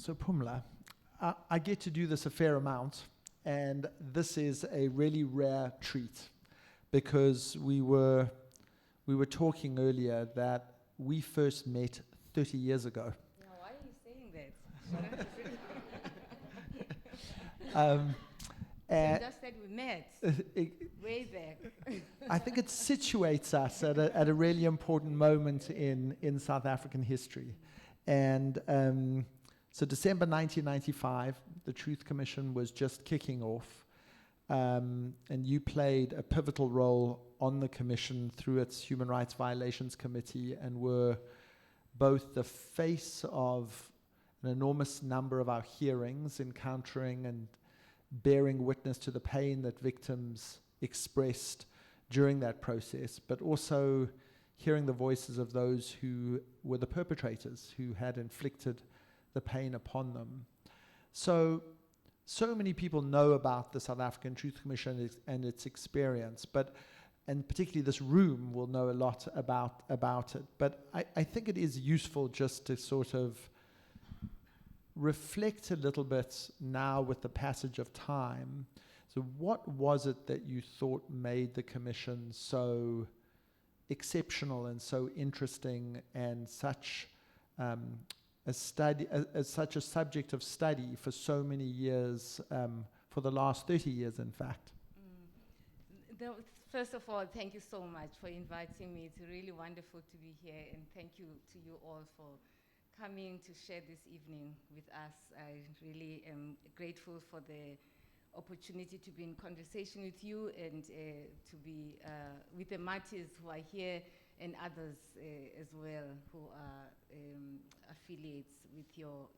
So Pumla, I get to do this a fair amount, and this is a really rare treat because we were talking earlier that we first met 30 years ago. Now, why are you saying that? You just said we met way back. I think it situates us at a really important moment in South African history. And so December 1995, the Truth Commission was just kicking off, and you played a pivotal role on the commission through its Human Rights Violations Committee and were both the face of an enormous number of our hearings, encountering and bearing witness to the pain that victims expressed during that process, but also hearing the voices of those who were the perpetrators, who had inflicted the pain upon them. So many people know about the South African Truth Commission and its experience, and particularly this room will know a lot about it. But I think it is useful just to sort of reflect a little bit now with the passage of time. So what was it that you thought made the commission so exceptional and so interesting and such such a subject of study for so many years, for the last 30 years, in fact? First of all, thank you so much for inviting me. It's really wonderful to be here, and thank you to you all for coming to share this evening with us. I really am grateful for the opportunity to be in conversation with you and to be with the martyrs who are here and others as well who are affiliates with your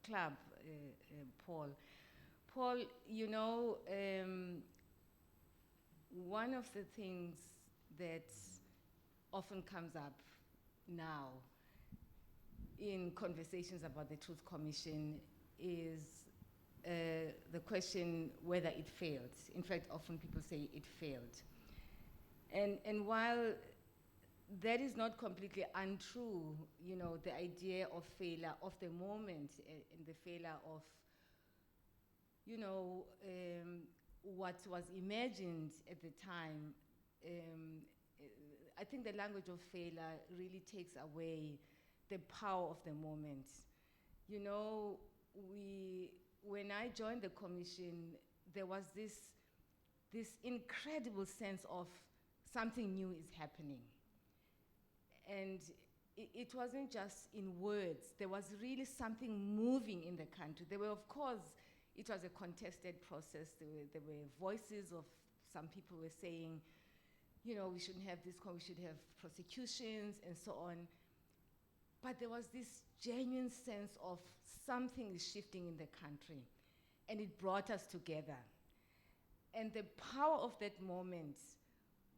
club, Paul. Paul, you know, one of the things that often comes up now in conversations about the Truth Commission is the question whether it failed. In fact, often people say it failed. And while that is not completely untrue, you know, the idea of failure of the moment and the failure of, you know, what was imagined at the time, I think the language of failure really takes away the power of the moment. You know, when I joined the commission, there was this incredible sense of something new is happening. And it wasn't just in words. There was really something moving in the country. There were, of course, it was a contested process. There were voices of some people were saying, you know, we shouldn't have this, we should have prosecutions and so on. But there was this genuine sense of something is shifting in the country, and it brought us together. And the power of that moment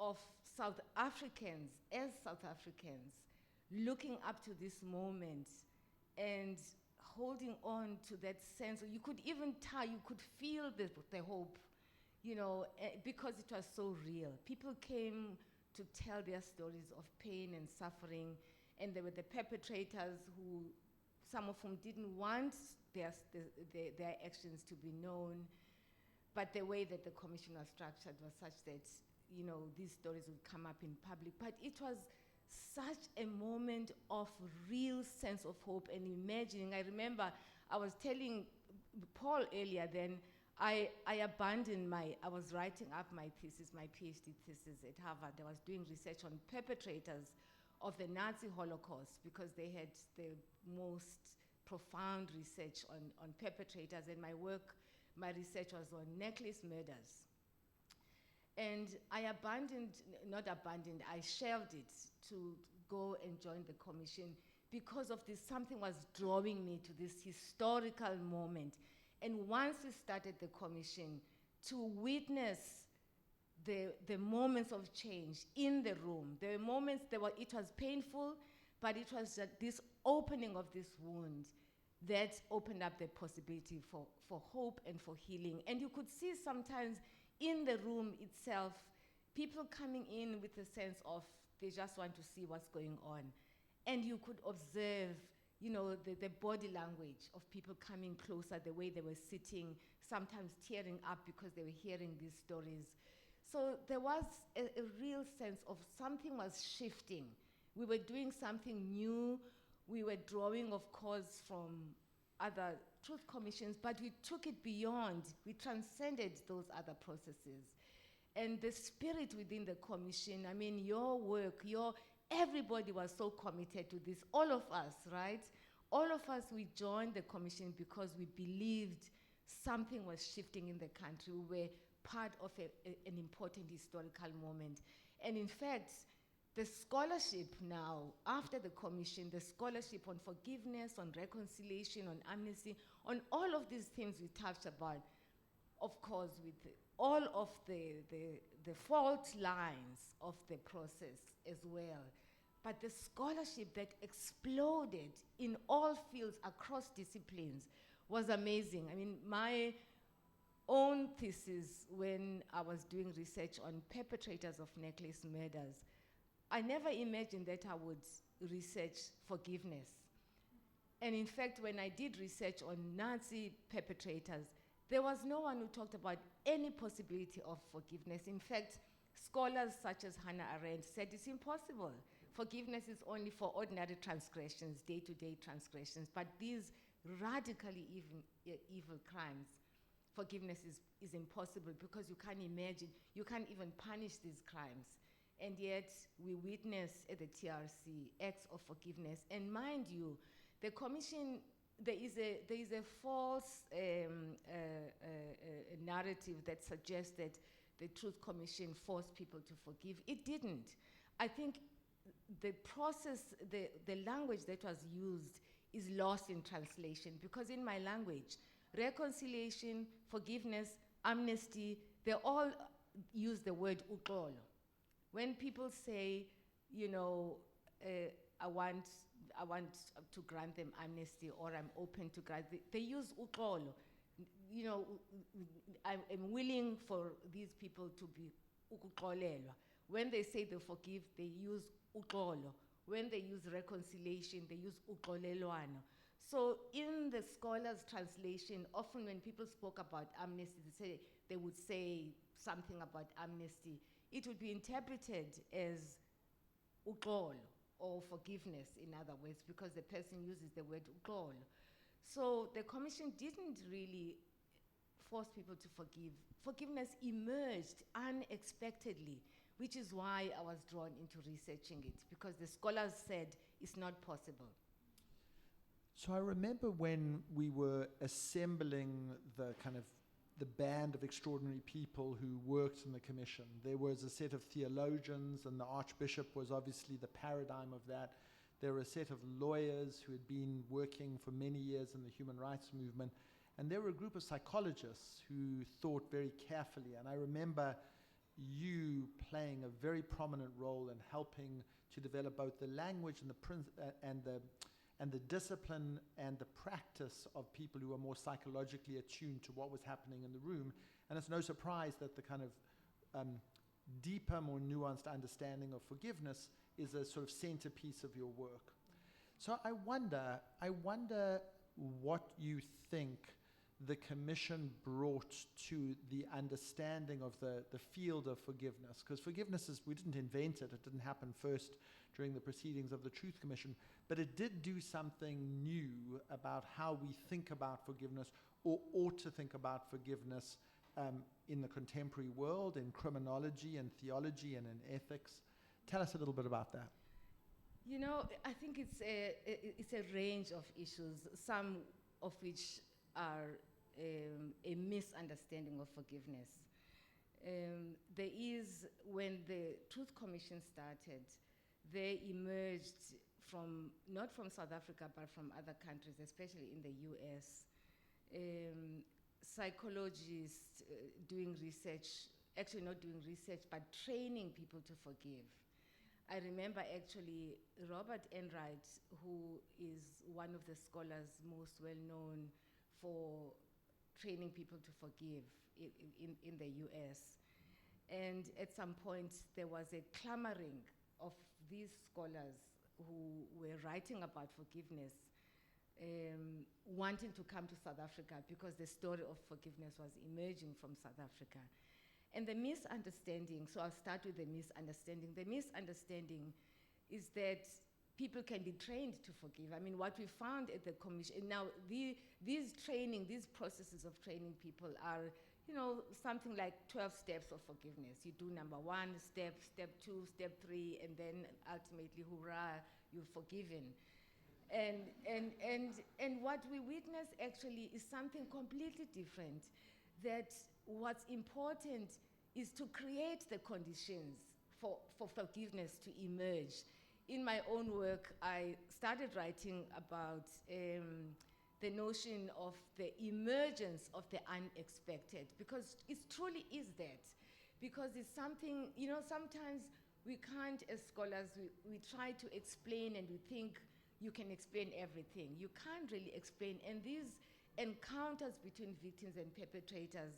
of South Africans, as South Africans, looking up to this moment and holding on to that sense, you could even you could feel the hope, you know, because it was so real. People came to tell their stories of pain and suffering, and there were the perpetrators who, some of whom didn't want their actions to be known, but the way that the commission was structured was such that, you know, these stories would come up in public. But it was such a moment of real sense of hope and imagining. I remember I was telling Paul earlier then, I was writing up my thesis, my PhD thesis at Harvard. I was doing research on perpetrators of the Nazi Holocaust because they had the most profound research on perpetrators, and my research was on necklace murders. And I shelved it to go and join the commission because of this, something was drawing me to this historical moment. And once we started the commission, to witness the moments of change in the room, there were moments, it was painful, but it was this opening of this wound that opened up the possibility for hope and for healing. And you could see sometimes in the room itself, people coming in with a sense of they just want to see what's going on. And you could observe, the body language of people coming closer, the way they were sitting, sometimes tearing up because they were hearing these stories. So there was a real sense of something was shifting. We were doing something new. We were drawing, of course, from other truth commissions, but we took it beyond. We transcended those other processes. And the spirit within the commission, I mean, your work, everybody was so committed to this. All of us, right? All of us, we joined the commission because we believed something was shifting in the country. We were part of an important historical moment. And in fact, the scholarship now, after the commission, the scholarship on forgiveness, on reconciliation, on amnesty, on all of these things we touched about, of course, with all of the fault lines of the process as well. But the scholarship that exploded in all fields across disciplines was amazing. I mean, my own thesis when I was doing research on perpetrators of necklace murders, I never imagined that I would research forgiveness. And in fact, when I did research on Nazi perpetrators, there was no one who talked about any possibility of forgiveness. In fact, scholars such as Hannah Arendt said it's impossible. Forgiveness is only for ordinary transgressions, day-to-day transgressions, but these radically evil crimes, forgiveness is impossible because you can't imagine, you can't even punish these crimes. And yet we witness at the TRC acts of forgiveness. And mind you, the commission, there is a false narrative that suggests that the Truth Commission forced people to forgive. It didn't. I think the process, the language that was used is lost in translation, because in my language, reconciliation, forgiveness, amnesty, they all use the word uxolo. When people say, I want to grant them amnesty, or I'm open to grant, they use uxolo. I'm willing for these people to be ukuxolelwa. When they say they forgive, they use uxolo. When they use reconciliation, they use uxolelwano. So in the scholars' translation, often when people spoke about amnesty, they would say something about amnesty. It would be interpreted as uxolo, or forgiveness, in other words, because the person uses the word uxolo. So the commission didn't really force people to forgive. Forgiveness emerged unexpectedly, which is why I was drawn into researching it, because the scholars said it's not possible. So I remember when we were assembling the band of extraordinary people who worked in the commission, there was a set of theologians, and the Archbishop was obviously the paradigm of that. There were a set of lawyers who had been working for many years in the human rights movement, and there were a group of psychologists who thought very carefully. And I remember you playing a very prominent role in helping to develop both the language and the discipline and the practice of people who are more psychologically attuned to what was happening in the room. And it's no surprise that the kind of deeper, more nuanced understanding of forgiveness is a sort of centerpiece of your work. So I wonder what you think the commission brought to the understanding of the field of forgiveness. Because forgiveness we didn't invent it. It didn't happen first during the proceedings of the Truth Commission, but it did do something new about how we think about forgiveness, or ought to think about forgiveness in the contemporary world, in criminology and theology and in ethics. Tell us a little bit about that. I think it's a range of issues, some of which are a misunderstanding of forgiveness. There is, when the Truth Commission started, they emerged not from South Africa, but from other countries, especially in the US. Psychologists doing research, actually not doing research, but training people to forgive. I remember actually Robert Enright, who is one of the scholars most well known for training people to forgive in the US. And at some point there was a clamoring of these scholars who were writing about forgiveness wanting to come to South Africa because the story of forgiveness was emerging from South Africa. And the misunderstanding, so I'll start with the misunderstanding. The misunderstanding is that people can be trained to forgive. I mean, what we found at the commission, now these processes of training people are, something like 12 steps of forgiveness. You do number 1 step, step 2, step 3, and then ultimately, hurrah, you're forgiven. And what we witness actually is something completely different, that what's important is to create the conditions for forgiveness to emerge. In my own work, I started writing about the notion of the emergence of the unexpected, because it truly is that. Because it's something, sometimes we can't, as scholars, we try to explain and we think you can explain everything. You can't really explain. And these encounters between victims and perpetrators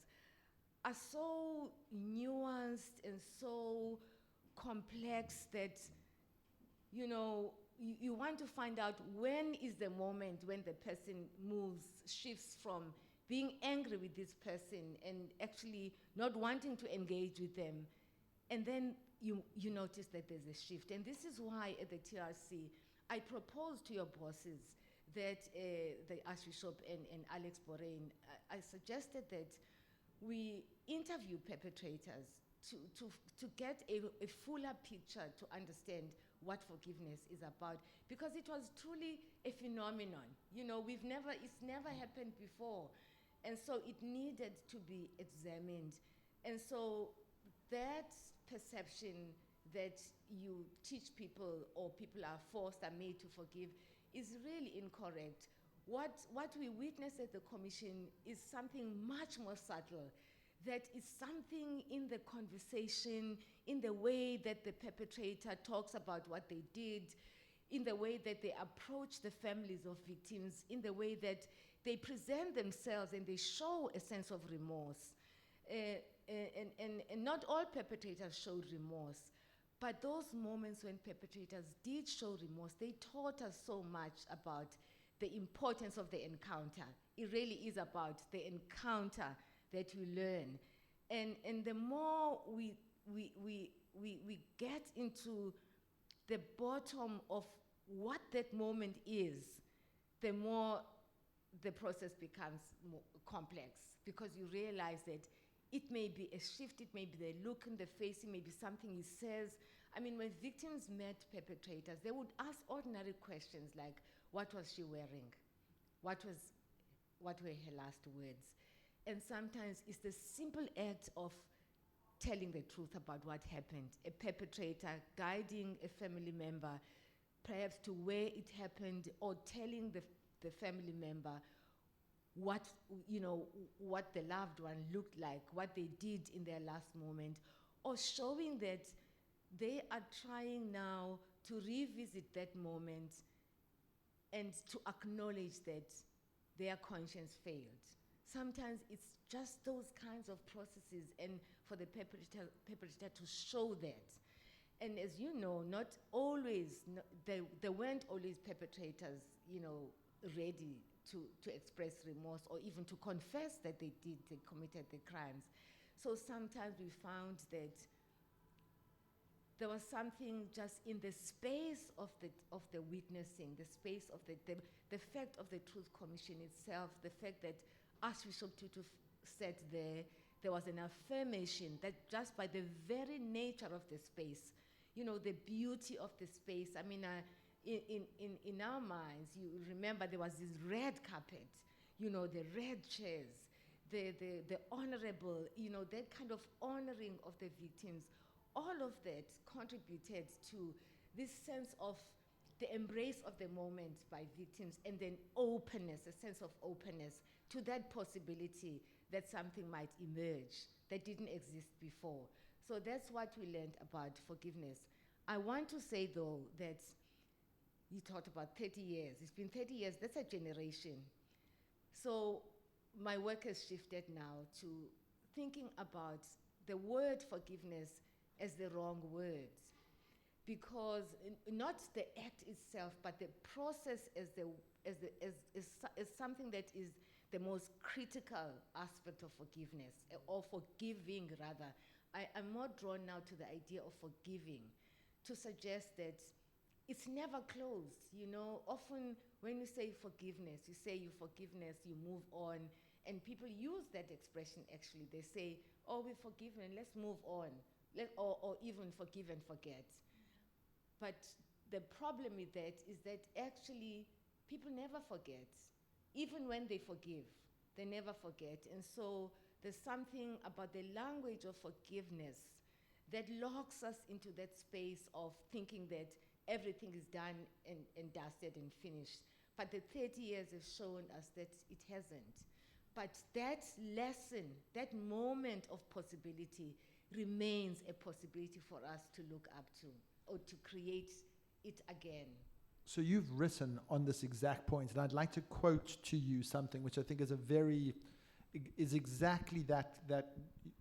are so nuanced and so complex that, you want to find out when is the moment when the person shifts from being angry with this person and actually not wanting to engage with them. And then you notice that there's a shift. And this is why at the TRC, I proposed to your bosses that the Archbishop and Alex Borain, I suggested that we interview perpetrators to get a fuller picture to understand what forgiveness is about, because it was truly a phenomenon. It's never happened before. And so it needed to be examined. And so that perception that you teach people or people are made to forgive is really incorrect. What we witness at the commission is something much more subtle, that is something in the conversation, in the way that the perpetrator talks about what they did, in the way that they approach the families of victims, in the way that they present themselves and they show a sense of remorse. And not all perpetrators showed remorse, but those moments when perpetrators did show remorse, they taught us so much about the importance of the encounter. It really is about the encounter that you learn. And the more we get into the bottom of what that moment is, the more the process becomes more complex, because you realize that it may be a shift, it may be the look in the face, it may be something he says. I mean, when victims met perpetrators, they would ask ordinary questions like, what was she wearing? What were her last words? And sometimes it's the simple act of telling the truth about what happened. A perpetrator guiding a family member, perhaps to where it happened, or telling the family member what the loved one looked like, what they did in their last moment, or showing that they are trying now to revisit that moment and to acknowledge that their conscience failed. Sometimes it's just those kinds of processes, and for the perpetrator to show that. And as you know, not always, there weren't always perpetrators, ready to express remorse or even to confess that they committed the crimes. So sometimes we found that there was something just in the space of the witnessing, the space of the fact of the Truth Commission itself, the fact that Archbishop Tutu said there was an affirmation that just by the very nature of the space, the beauty of the space. I mean, in our minds, you remember there was this red carpet, the red chairs, the honorable, that kind of honoring of the victims. All of that contributed to this sense of the embrace of the moment by victims, and then openness, a sense of openness to that possibility that something might emerge that didn't exist before. So that's what we learned about forgiveness. I want to say, though, that you talked about 30 years. It's been 30 years. That's a generation. So my work has shifted now to thinking about the word forgiveness as the wrong words, because not the act itself, but the process as as something that is the most critical aspect of forgiveness, or forgiving rather. I'm more drawn now to the idea of forgiving, to suggest that it's never closed. You know, often when you say forgiveness, you say you forgiveness, you move on, and people use that expression actually. They say, oh, we're forgiven, let's move on, or even forgive and forget. But the problem with that is that actually people never forget. Even when they forgive, they never forget. And so there's something about the language of forgiveness that locks us into that space of thinking that everything is done and dusted and finished. But the 30 years have shown us that it hasn't. But that lesson, that moment of possibility, remains a possibility for us to look up to, or to create it again. So you've written on this exact point, and I'd like to quote to you something which I think is exactly that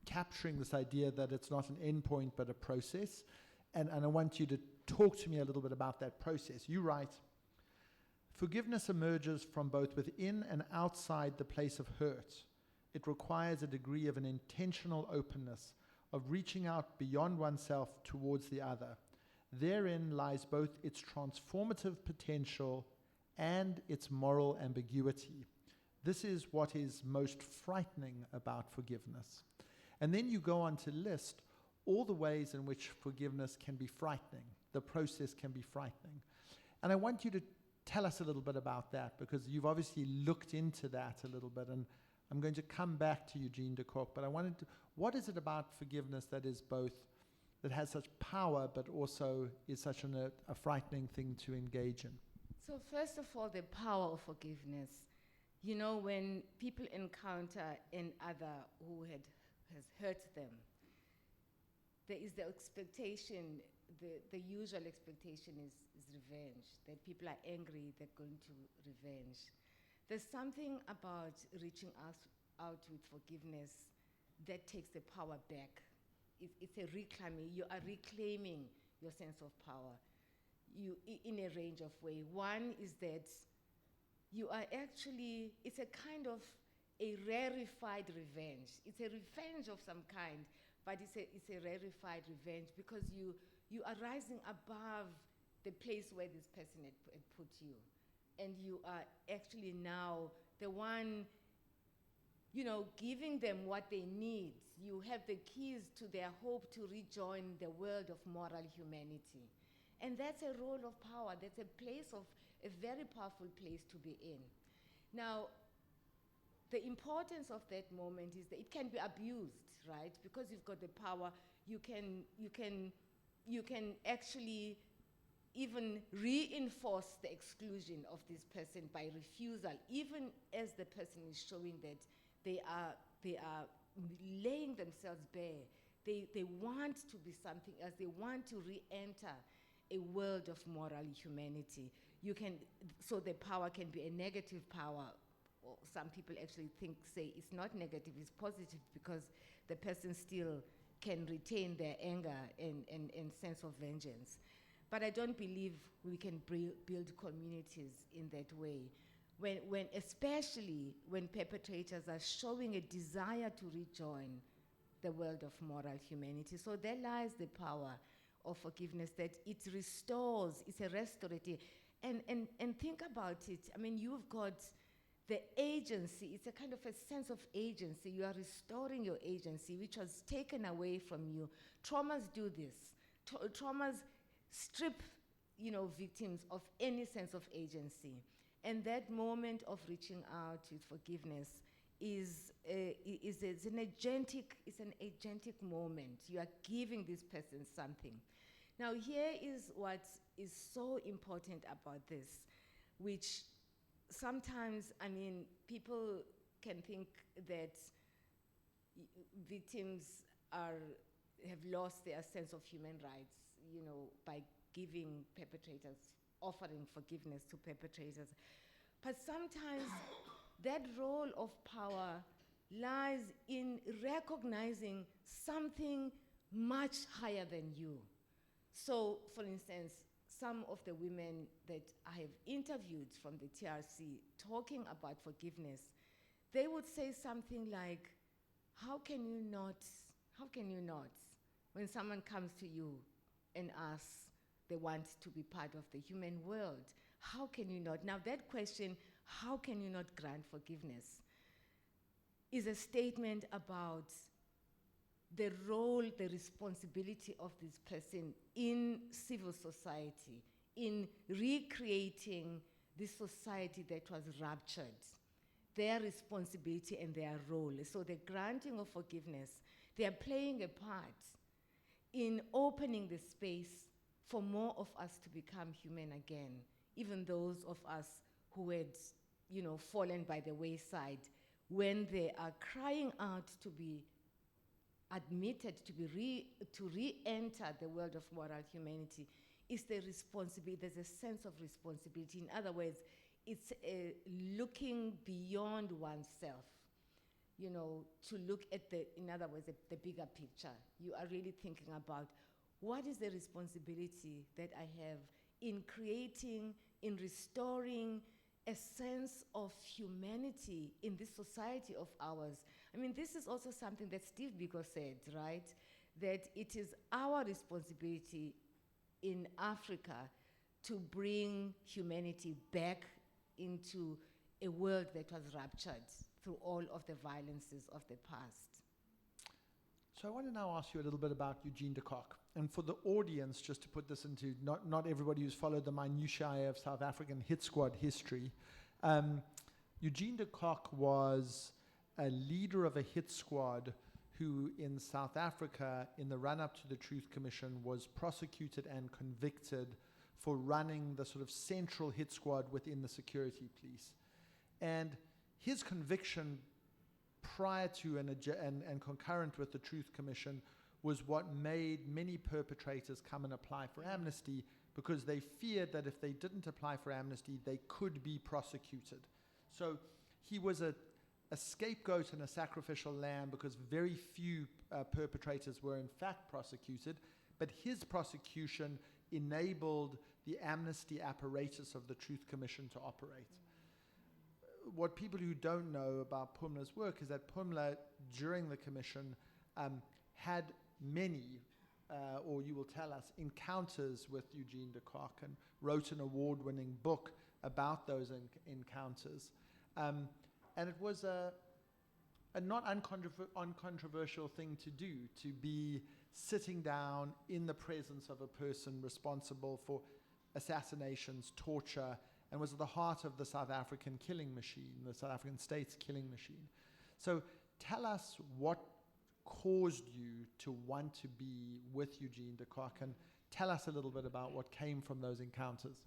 capturing this idea that it's not an endpoint but a process. And I want you to talk to me a little bit about that process. You write, forgiveness emerges from both within and outside the place of hurt. It requires a degree of an intentional openness, of reaching out beyond oneself towards the other. Therein lies both its transformative potential and its moral ambiguity. This is what is most frightening about forgiveness. And then you go on to list all the ways in which forgiveness can be frightening. The process can be frightening. And I want you to tell us a little bit about that, because you've obviously looked into that a little bit, and I'm going to come back to Eugene de Kock, but what is it about forgiveness that is both, that has such power, but also is such a frightening thing to engage in? So first of all, the power of forgiveness. You know, when people encounter another who has hurt them, there is the expectation, the usual expectation is revenge, that people are angry, they're going to revenge. There's something about reaching out with forgiveness that takes the power back. It's a reclaiming. You are reclaiming your sense of power in a range of ways. One is that you are actually, it's a kind of a rarefied revenge. It's a revenge of some kind, but it's a rarefied revenge because you are rising above the place where this person had put you. And you are actually now the one, giving them what they need. You have the keys to their hope to rejoin the world of moral humanity. And that's a role of power. That's a very powerful place to be in. Now, the importance of that moment is that it can be abused, right? Because you've got the power, you can actually even reinforce the exclusion of this person by refusal, even as the person is showing that they are laying themselves bare. They want to be something else. They want to re-enter a world of moral humanity. So the power can be a negative power, or some people actually say it's not negative, it's positive, because the person still can retain their anger and sense of vengeance. But I don't believe we can build communities in that way. Especially when perpetrators are showing a desire to rejoin the world of moral humanity. So there lies the power of forgiveness, that it restores, it's a restorative. And think about it. I mean, you've got the agency, it's a kind of a sense of agency. You are restoring your agency, which was taken away from you. Traumas do this. Traumas strip, victims of any sense of agency. And that moment of reaching out with forgiveness is an agentic moment. You are giving this person something. Now, here is what is so important about this, which sometimes, people can think that victims have lost their sense of human rights, by giving perpetrators, offering forgiveness to perpetrators. But sometimes that role of power lies in recognizing something much higher than you. So, for instance, some of the women that I have interviewed from the TRC talking about forgiveness, they would say something like, how can you not, when someone comes to you and asks they want to be part of the human world, how can you not? Now that question, how can you not grant forgiveness, is a statement about the role, the responsibility of this person in civil society, in recreating this society that was ruptured, their responsibility and their role. So the granting of forgiveness, they are playing a part in opening the space for more of us to become human again, even those of us who had, fallen by the wayside, when they are crying out to be admitted, to re-enter the world of moral humanity, is the responsibility. There's a sense of responsibility. In other words, it's looking beyond oneself, to look at in other words, the bigger picture. You are really thinking about what is the responsibility that I have in creating, in restoring a sense of humanity in this society of ours. I mean, this is also something that Steve Biko said, right? That it is our responsibility in Africa to bring humanity back into a world that was ruptured through all of the violences of the past. So I want to now ask you a little bit about Eugene de Kock. And for the audience, just to put this into, not everybody who's followed the minutiae of South African hit squad history, Eugene de Kock was a leader of a hit squad who in South Africa, in the run-up to the Truth Commission, was prosecuted and convicted for running the sort of central hit squad within the security police. And his conviction prior to and concurrent with the Truth Commission was what made many perpetrators come and apply for amnesty, because they feared that if they didn't apply for amnesty, they could be prosecuted. So he was a scapegoat and a sacrificial lamb, because very few perpetrators were in fact prosecuted, but his prosecution enabled the amnesty apparatus of the Truth Commission to operate. What people who don't know about Pumla's work is that Pumla, during the commission, had many, or you will tell us, encounters with Eugene de Kock, and wrote an award-winning book about those encounters. And it was a not uncontroversial thing to do, to be sitting down in the presence of a person responsible for assassinations, torture, and was at the heart of the South African killing machine, the South African state's killing machine. So tell us what caused you to want to be with Eugene de Kock, and tell us a little bit about what came from those encounters.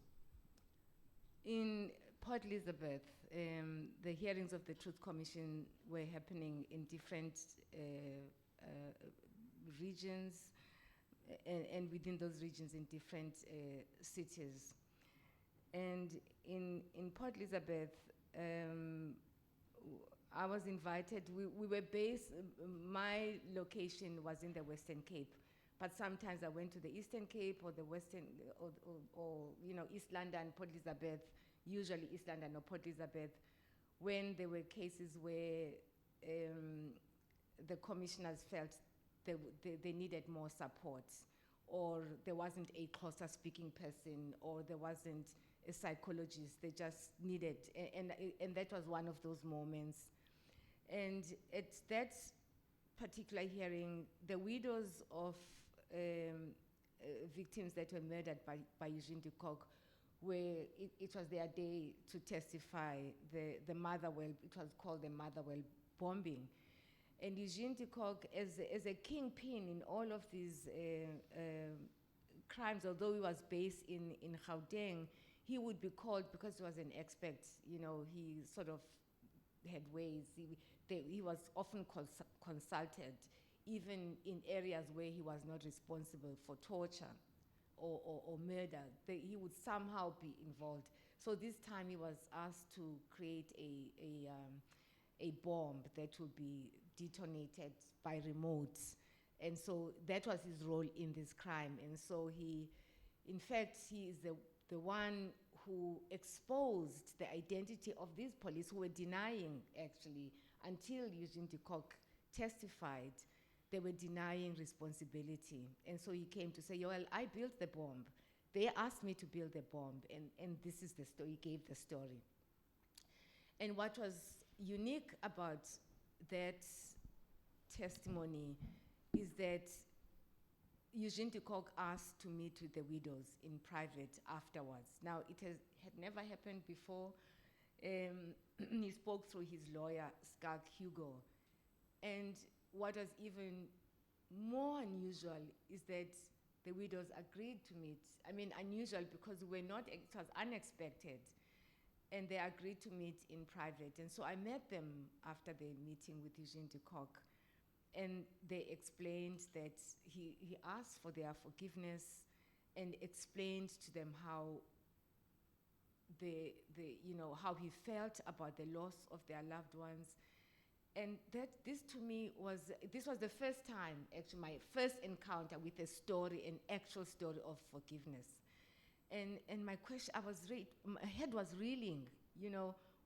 In Port Elizabeth, the hearings of the Truth Commission were happening in different regions, and within those regions in different cities. And in Port Elizabeth, I was invited. We were based, my location was in the Western Cape, but sometimes I went to the Eastern Cape or the Western, or East London, Port Elizabeth, usually East London or Port Elizabeth, when there were cases where the commissioners felt they needed more support, or there wasn't a cluster speaking person, or there wasn't a psychologist. They just needed, and that was one of those moments. And at that particular hearing, the widows of victims that were murdered by Eugene de Kock, it was their day to testify. The Motherwell, it was called the Motherwell bombing. And Eugene de Kock, as a kingpin in all of these crimes, although he was based in Gauteng, he would be called, because he was an expert, he sort of had ways. He was often consulted, even in areas where he was not responsible for torture or murder. He would somehow be involved. So this time he was asked to create a bomb that would be detonated by remotes. And so that was his role in this crime. And so he In fact, he is the one who exposed the identity of these police who were denying, actually, until Eugene de Kock testified, they were denying responsibility. And so he came to say, well, I built the bomb. They asked me to build the bomb, and this is the story. He gave the story. And what was unique about that testimony is that Eugene de Kock asked to meet with the widows in private afterwards. Now, it had never happened before. He spoke through his lawyer, Skag Hugo. And what was even more unusual is that the widows agreed to meet. I mean, unusual because it was unexpected. And they agreed to meet in private. And so I met them after the meeting with Eugene de Kock. And they explained that he asked for their forgiveness and explained to them how how he felt about the loss of their loved ones. And this was the first time, actually, my first encounter with a story, an actual story of forgiveness. And my question, my head was reeling,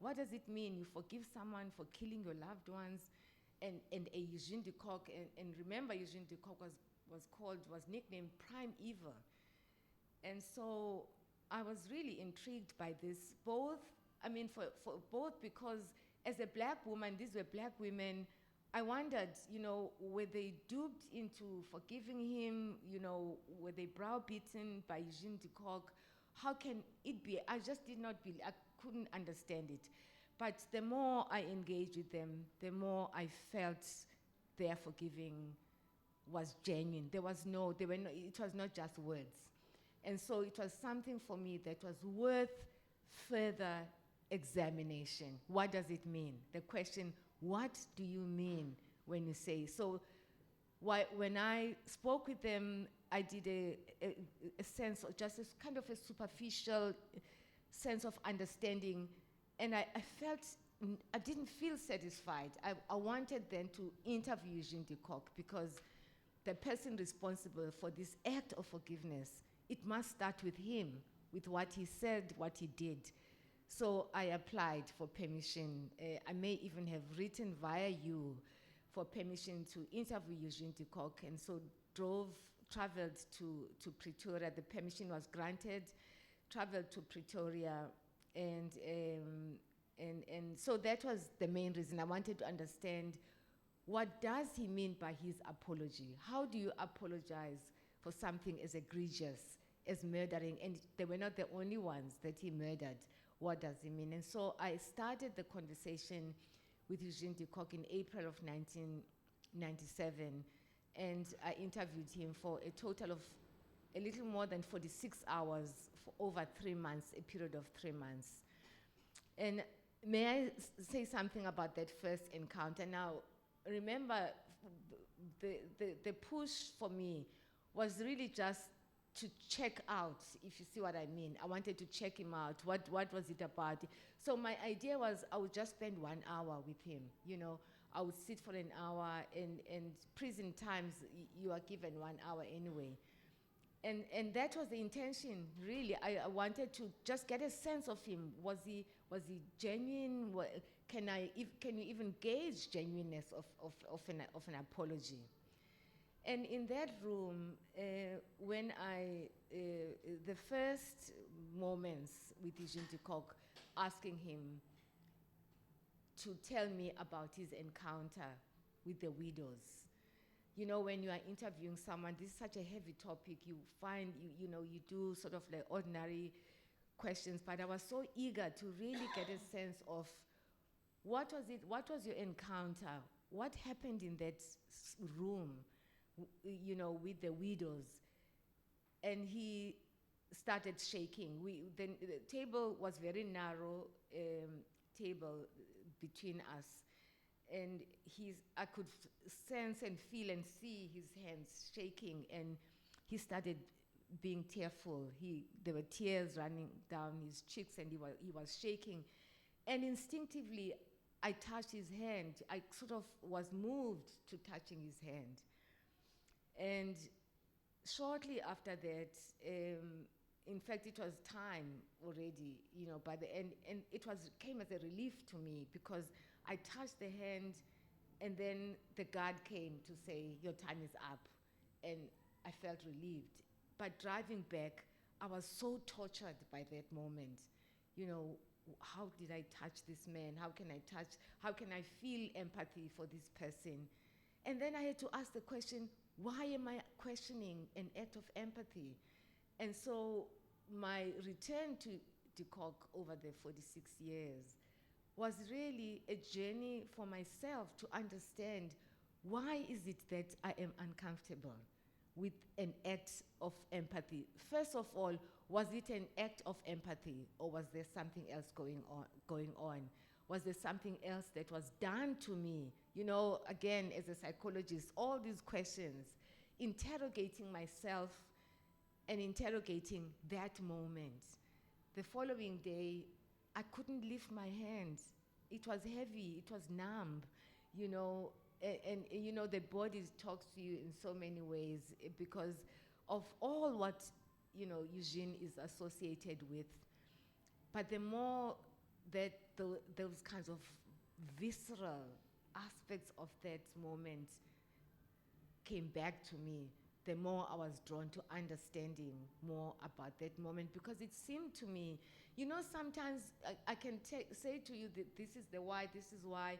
what does it mean? You forgive someone for killing your loved ones, and a Eugene de Kock, and remember Eugene de Kock was nicknamed Prime Evil. And so I was really intrigued by this, for both because as a black woman, these were black women, I wondered, were they duped into forgiving him? Were they browbeaten by Eugene de Kock? How can it be? I just did not believe, I couldn't understand it. But the more I engaged with them, the more I felt their forgiving was genuine. It was not just words. And so it was something for me that was worth further examination. What does it mean? The question, what do you mean when you say? So when I spoke with them, I did a sense of just a kind of a superficial sense of understanding, and I felt, I didn't feel satisfied. I wanted then to interview Eugene de Kock because the person responsible for this act of forgiveness, it must start with him, with what he said, what he did. So I applied for permission. I may even have written via you for permission to interview Eugene de Kock, and so traveled to Pretoria. The permission was granted, traveled to Pretoria, and so that was the main reason. I wanted to understand, what does he mean by his apology? How do you apologize for something as egregious as murdering? And they were not the only ones that he murdered. What does he mean? And so I started the conversation with Eugene de Kock in April of 1997, and I interviewed him for a total of a little more than 46 hours for over 3 months, a period of 3 months. And may I say something about that first encounter? Now, remember, the push for me was really just to check out, if you see what I mean. I wanted to check him out. What was it about? So my idea was I would just spend 1 hour with him. I would sit for an hour, and prison times, you are given 1 hour anyway. And that was the intention, really. I wanted to just get a sense of him. Was he genuine? Can you even gauge genuineness of an apology? And in that room, when the first moments with Eugene de Kock, asking him to tell me about his encounter with the widows. When you are interviewing someone, this is such a heavy topic. You find, you do sort of like ordinary questions, but I was so eager to really get a sense of what was your encounter? What happened in that room, with the widows? And he started shaking. The table was very narrow table between us. And I could sense and feel and see his hands shaking, and he started being tearful. There were tears running down his cheeks, and he was shaking. And instinctively, I touched his hand. I sort of was moved to touching his hand. And shortly after that, in fact, it was time already, by the end, and it came as a relief to me because I touched the hand, and then the guard came to say, your time is up, and I felt relieved. But driving back, I was so tortured by that moment. How did I touch this man? How can I feel empathy for this person? And then I had to ask the question, why am I questioning an act of empathy? And so my return to de Kock over the 46 years was really a journey for myself to understand, why is it that I am uncomfortable with an act of empathy? First of all, was it an act of empathy, or was there something else going on? Was there something else that was done to me? Again, as a psychologist, all these questions, interrogating myself and interrogating that moment. The following day, I couldn't lift my hands. It was heavy, it was numb, and the body talks to you in so many ways because of all what, Eugene is associated with. But the more that those kinds of visceral aspects of that moment came back to me, the more I was drawn to understanding more about that moment, because it seemed to me, sometimes I can say to you that this is the why, this is why,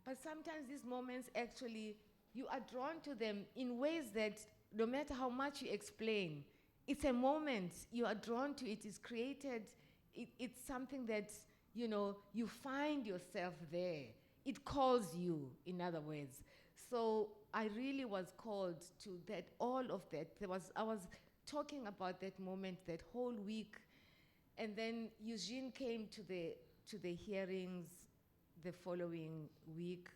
but sometimes these moments actually, you are drawn to them in ways that no matter how much you explain, it's a moment, you are drawn to it, it's created, it's something that, you find yourself there. It calls you, in other words. So I really was called to that, all of that. I was talking about that moment that whole week, and then Eugene came to the hearings the following week,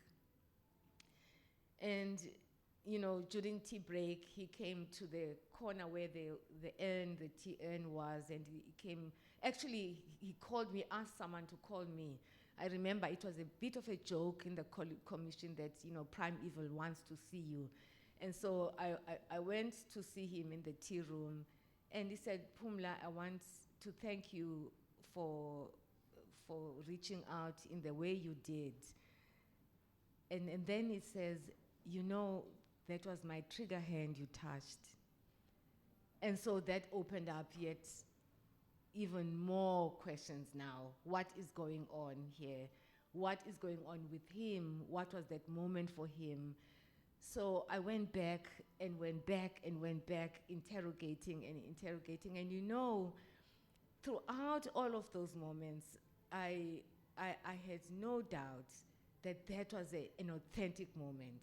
and during tea break, he came to the corner where the tea urn was, and he came. Actually, he called me, asked someone to call me. I remember it was a bit of a joke in the commission that, Prime Evil wants to see you. And so I went to see him in the tea room, and he said, Pumla, I want to thank you for reaching out in the way you did. And then he says, that was my trigger hand you touched. And so that opened up yet even more questions now. What is going on here? What is going on with him? What was that moment for him? So I went back and went back and went back, interrogating. And throughout all of those moments, I had no doubt that that was an authentic moment.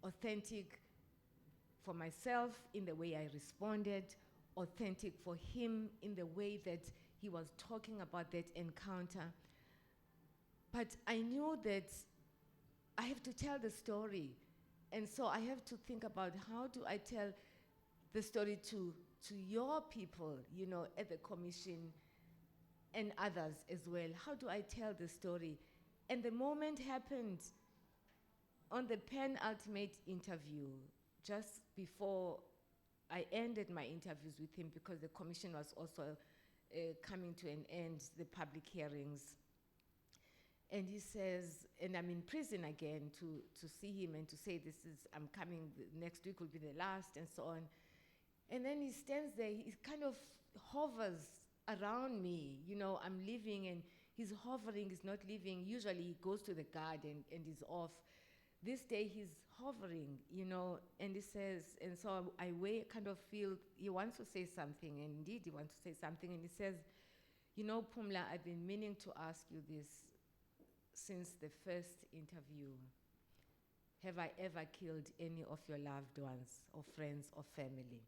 Authentic for myself in the way I responded, authentic for him in the way that he was talking about that encounter. But I knew that I have to tell the story. And so I have to think about, how do I tell the story to your people, at the commission, and others as well? How do I tell the story? And the moment happened on the penultimate interview, just before I ended my interviews with him, because the commission was also coming to an end, the public hearings. And he says, and I'm in prison again to see him and to say, I'm coming, next week will be the last, and so on. And then he stands there, he kind of hovers around me. I'm leaving, and he's hovering, he's not leaving. Usually he goes to the guard and he's off. This day he's hovering, and he says, and so I kind of feel he wants to say something, and indeed he wants to say something, and he says, Pumla, I've been meaning to ask you this since the first interview. Have I ever killed any of your loved ones, or friends, or family?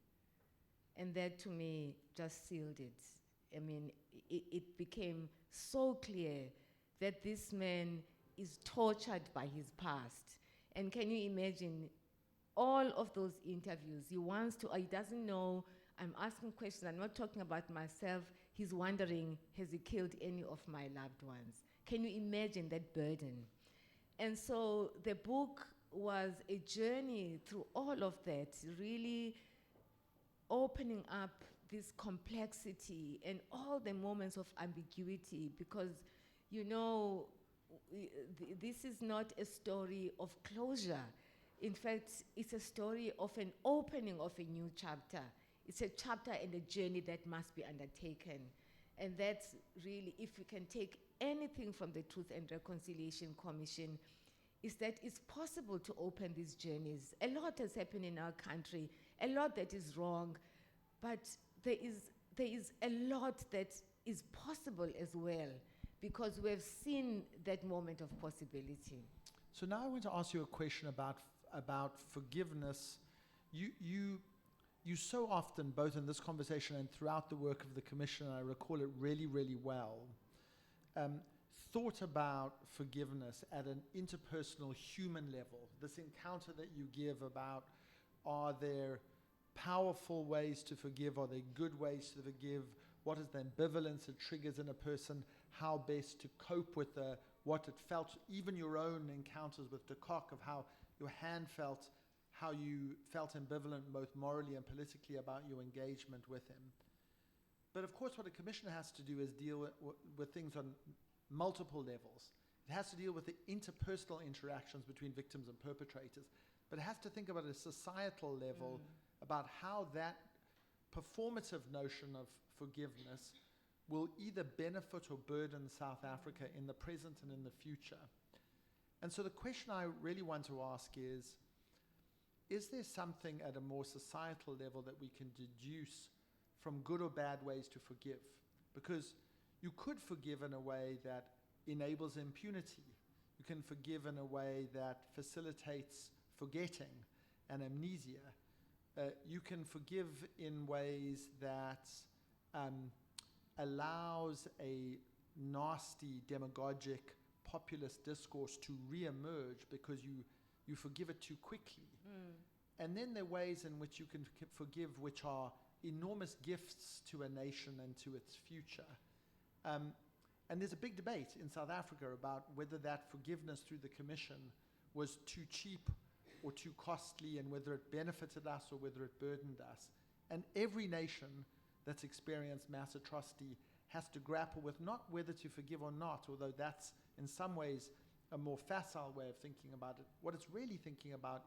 And that to me just sealed it. I mean, it became so clear that this man is tortured by his past. And can you imagine all of those interviews? He doesn't know, I'm asking questions, I'm not talking about myself. He's wondering, has he killed any of my loved ones? Can you imagine that burden? And so the book was a journey through all of that, really opening up this complexity and all the moments of ambiguity, because, you know, this is not a story of closure. In fact, it's a story of an opening of a new chapter. It's a chapter and a journey that must be undertaken. And that's really, if we can take anything from the Truth and Reconciliation Commission, is that it's possible to open these journeys. A lot has happened in our country, a lot that is wrong, but there is a lot that is possible as well, because we've seen that moment of possibility. So now I want to ask you a question about forgiveness. You so often, both in this conversation and throughout the work of the Commission, I recall it really, really well, thought about forgiveness at an interpersonal human level. This encounter that you give about, are there powerful ways to forgive? Are there good ways to forgive? What is the ambivalence it triggers in a person? How best to cope with what it felt, even your own encounters with de Kock, of how your hand felt, how you felt ambivalent both morally and politically about your engagement with him. But of course what a commissioner has to do is deal with things on multiple levels. It has to deal with the interpersonal interactions between victims and perpetrators, but it has to think about a societal level, about how that performative notion of forgiveness will either benefit or burden South Africa in the present and in the future. And so the question I really want to ask is there something at a more societal level that we can deduce from good or bad ways to forgive? Because you could forgive in a way that enables impunity. You can forgive in a way that facilitates forgetting and amnesia. You can forgive in ways that allows a nasty, demagogic, populist discourse to re-emerge because you forgive it too quickly. And then there are ways in which you can forgive which are enormous gifts to a nation and to its future. And there's a big debate in South Africa about whether that forgiveness through the Commission was too cheap or too costly, and whether it benefited us or whether it burdened us. And every nation that's experienced mass atrocity has to grapple with not whether to forgive or not, although that's in some ways a more facile way of thinking about it. What it's really thinking about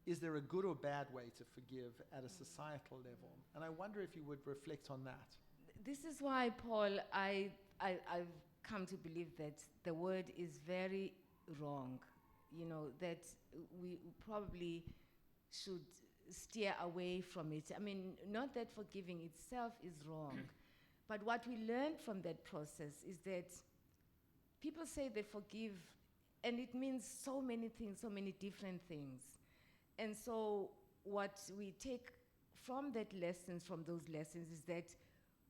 is there a good or bad way to forgive at a societal level? And I wonder if you would reflect on that. This is why, Paul, I've come to believe that the word is very wrong. You know, that we probably should steer away from it. I mean, not that forgiving itself is wrong, but what we learned from that process is that people say they forgive, and it means so many things, so many different things. And so what we take from those lessons is that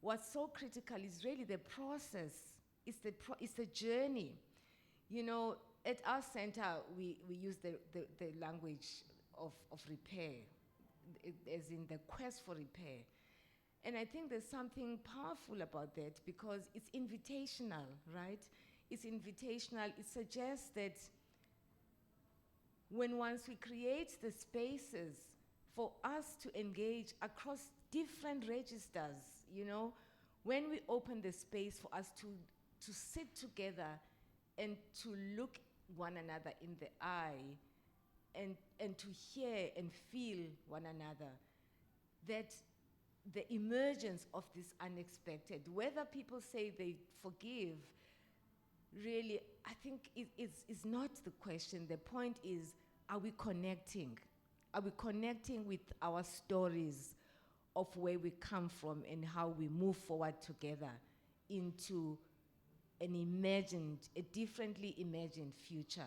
what's so critical is really the process. It's the journey. You know, at our center, we use the language of repair, as in the quest for repair. And I think there's something powerful about that, because it's invitational, right? It's invitational. It suggests that once we create the spaces for us to engage across different registers, you know, when we open the space for us to sit together and to look one another in the eye and to hear and feel one another, that the emergence of this unexpected, whether people say they forgive, really, I think is not the question. The point is, are we connecting? Are we connecting with our stories of where we come from and how we move forward together into a differently imagined future?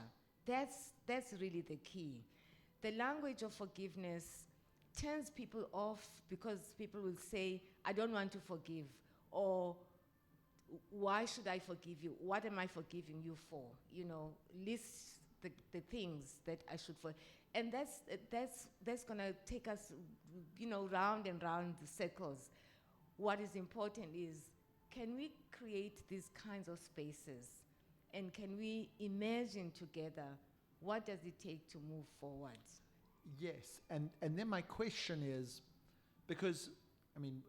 That's really the key. The language of forgiveness turns people off, because people will say, I don't want to forgive, or why should I forgive you? What am I forgiving you for? You know, list the things that I should forgive. And that's gonna take us, you know, round and round the circles. What is important is, can we create these kinds of spaces? And can we imagine together, what does it take to move forward? Yes, and then my question is, because I mean,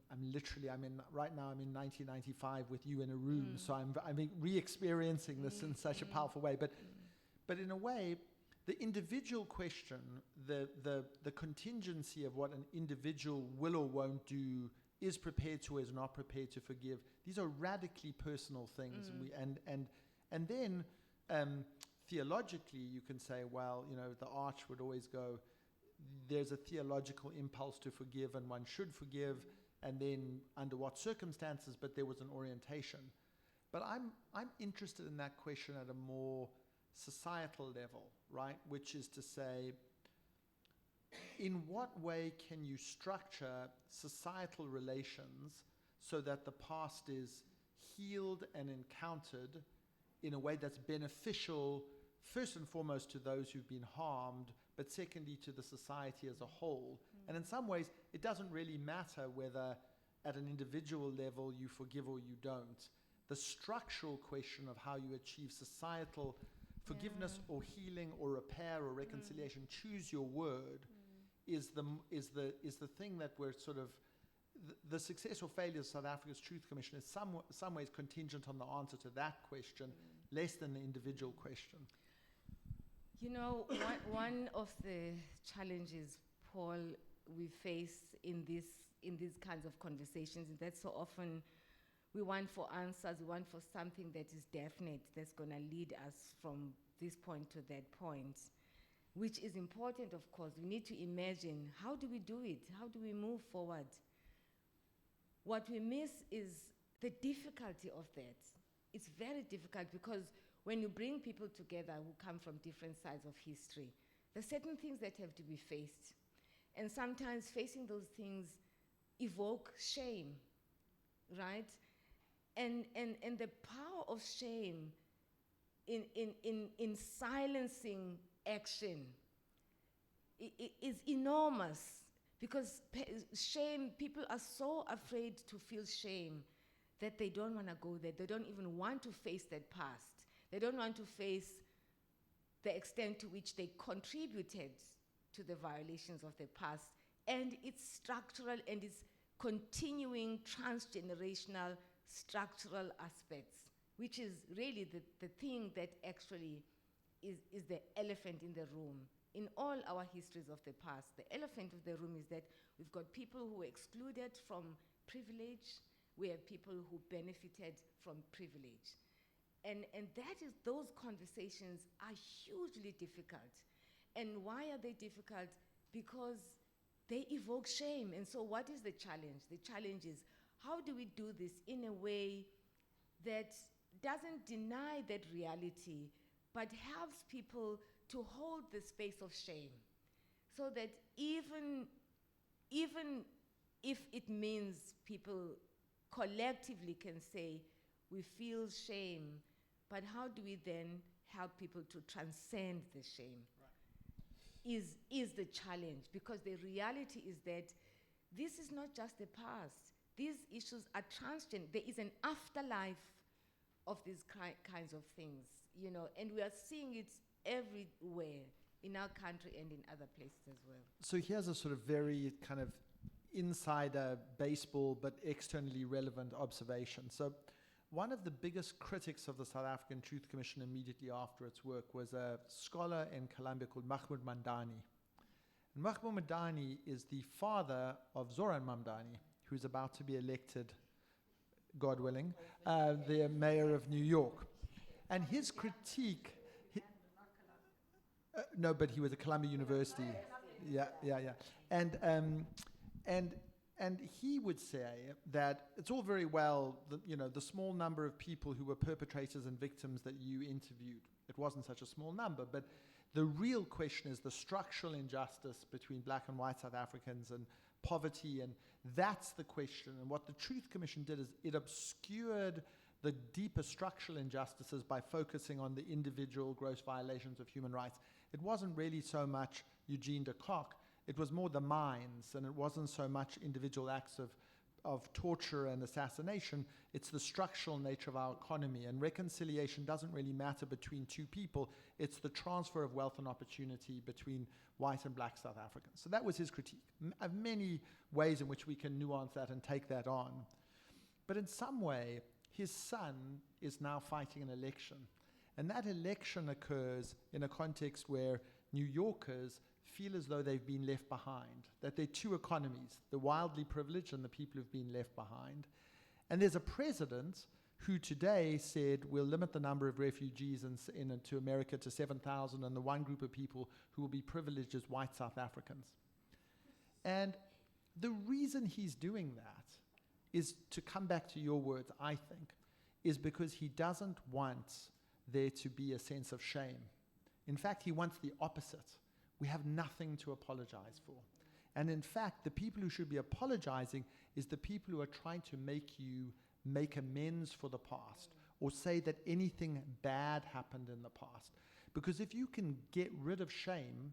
right now I'm in 1995 with you in a room, so I'm re-experiencing this in such a powerful way. But in a way, the individual question, the contingency of what an individual will or won't do, is prepared to or is not prepared to forgive, these are radically personal things. And then theologically you can say, well, you know, the arch would always go, there's a theological impulse to forgive and one should forgive, and then under what circumstances, but there was an orientation. But I'm interested in that question at a more societal level, right? Which is to say, in what way can you structure societal relations so that the past is healed and encountered in a way that's beneficial, first and foremost to those who've been harmed, but secondly to the society as a whole? And in some ways, it doesn't really matter whether at an individual level you forgive or you don't. The structural question of how you achieve societal forgiveness or healing or repair or reconciliation, choose your word, is the thing that we're sort of, the success or failure of South Africa's Truth Commission is some ways contingent on the answer to that question, less than the individual question. You know, one of the challenges, Paul, we face in these kinds of conversations is that so often we want for answers, we want for something that is definite, that's going to lead us from this point to that point, which is important, of course. We need to imagine, how do we do it? How do we move forward? What we miss is the difficulty of that. It's very difficult because when you bring people together who come from different sides of history, there's certain things that have to be faced. And sometimes facing those things evoke shame, right? And the power of shame in silencing action is enormous, because shame, people are so afraid to feel shame that they don't want to go there. They don't even want to face that past. They don't want to face the extent to which they contributed to the violations of the past, and its structural and its continuing transgenerational structural aspects, which is really the thing that actually is the elephant in the room. In all our histories of the past, the elephant of the room is that we've got people who were excluded from privilege, we have people who benefited from privilege. And those conversations are hugely difficult. And why are they difficult? Because they evoke shame. And so what is the challenge? The challenge is, how do we do this in a way that doesn't deny that reality, but helps people to hold the space of shame, so that even if it means people collectively can say, we feel shame, but how do we then help people to transcend the shame? Right. Is the challenge, because the reality is that this is not just the past. These issues are transient. There is an afterlife of these kinds of things, you know, and we are seeing it everywhere in our country and in other places as well. So here's a sort of very kind of insider baseball but externally relevant observation. So one of the biggest critics of the South African Truth Commission immediately after its work was a scholar in Colombia called Mahmoud Mamdani. And Mahmoud Mamdani is the father of Zoran Mamdani, who's about to be elected, God willing, the mayor of New York. And his critique... no, but he was at Columbia University. Yeah. And he would say that it's all very well, the small number of people who were perpetrators and victims that you interviewed. It wasn't such a small number, but the real question is the structural injustice between black and white South Africans and poverty, and that's the question. And what the Truth Commission did is it obscured the deeper structural injustices by focusing on the individual gross violations of human rights. It wasn't really so much Eugene de Kock, it was more the minds, and it wasn't so much individual acts of of torture and assassination, it's the structural nature of our economy. And reconciliation doesn't really matter between two people. It's the transfer of wealth and opportunity between white and black South Africans. So that was his critique. Many ways in which we can nuance that and take that on. But in some way, his son is now fighting an election. And that election occurs in a context where New Yorkers feel as though they've been left behind, that there are two economies, the wildly privileged and the people who've been left behind. And there's a president who today said we'll limit the number of refugees to America to 7,000, and the one group of people who will be privileged is white South Africans. And the reason he's doing that is, to come back to your words, I think, is because he doesn't want there to be a sense of shame. In fact, he wants the opposite. We have nothing to apologize for. And in fact, the people who should be apologizing is the people who are trying to make you make amends for the past, or say that anything bad happened in the past. Because if you can get rid of shame,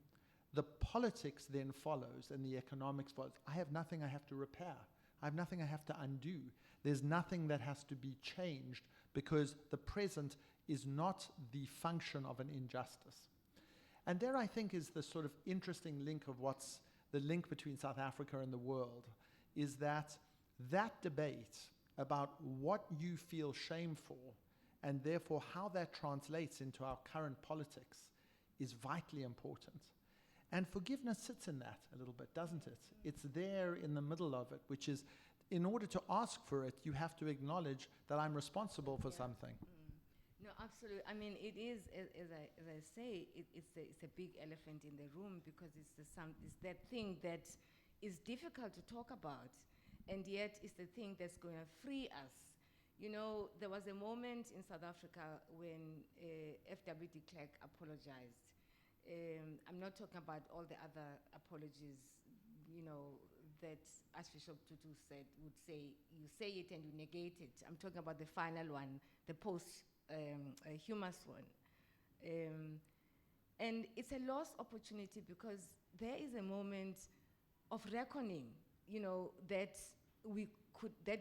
the politics then follows and the economics follows. I have nothing I have to repair. I have nothing I have to undo. There's nothing that has to be changed, because the present is not the function of an injustice. And there, I think, is the sort of interesting link of what's the link between South Africa and the world, is that debate about what you feel shame for, and therefore how that translates into our current politics, is vitally important. And forgiveness sits in that a little bit, doesn't it? It's there in the middle of it, which is, in order to ask for it, you have to acknowledge that I'm responsible for something. No, absolutely. I mean, it is, as I say, it's a big elephant in the room, because it's that thing that is difficult to talk about, and yet it's the thing that's going to free us. You know, there was a moment in South Africa when F.W. de Klerk apologized. I'm not talking about all the other apologies, you know, that Archbishop Tutu would say, you say it and you negate it. I'm talking about the final one, the post-humorous one. And it's a lost opportunity, because there is a moment of reckoning, you know, that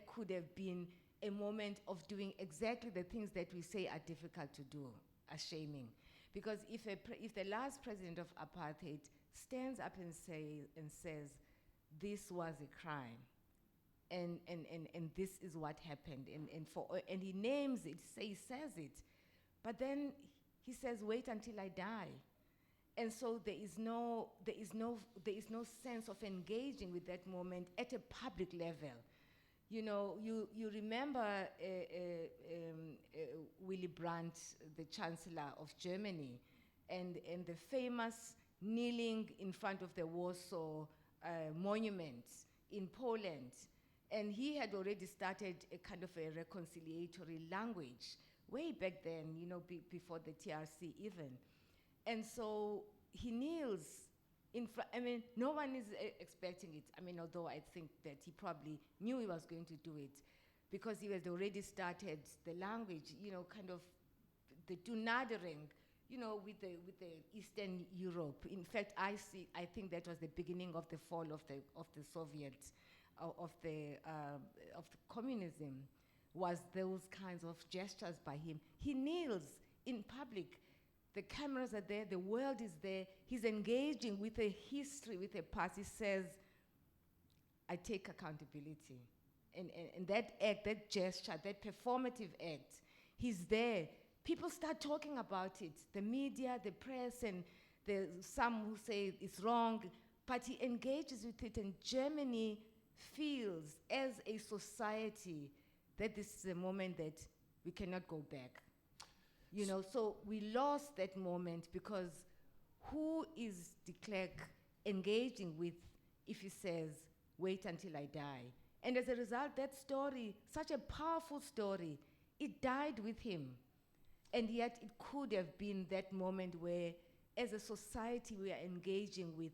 could have been a moment of doing exactly the things that we say are difficult to do, are shaming. Because if the last president of apartheid stands up and says, this was a crime, and this is what happened, and he names it, he says it, but then he says, wait until I die. And so there is no sense of engaging with that moment at a public level. You know, you remember Willy Brandt, the Chancellor of Germany, and the famous kneeling in front of the Warsaw Monument in Poland. And he had already started a kind of a reconciliatory language way back then, you know, before the TRC even. And so he kneels in front. I mean, no one is expecting it. I mean, although I think that he probably knew he was going to do it, because he had already started the language, you know, kind of the do-nadering, you know, with the Eastern Europe. In fact, I think that was the beginning of the fall of the Soviets, of the communism, was those kinds of gestures by him. He kneels in public. The cameras are there, the world is there. He's engaging with a history, with a past. He says, I take accountability. And that act, that gesture, that performative act, he's there. People start talking about it. The media, the press, and some who say it's wrong, but he engages with it, and Germany feels as a society that this is a moment that we cannot go back. You know, so we lost that moment, because who is de Klerk engaging with if he says, wait until I die? And as a result, that story, such a powerful story, it died with him. And yet it could have been that moment where, as a society, we are engaging with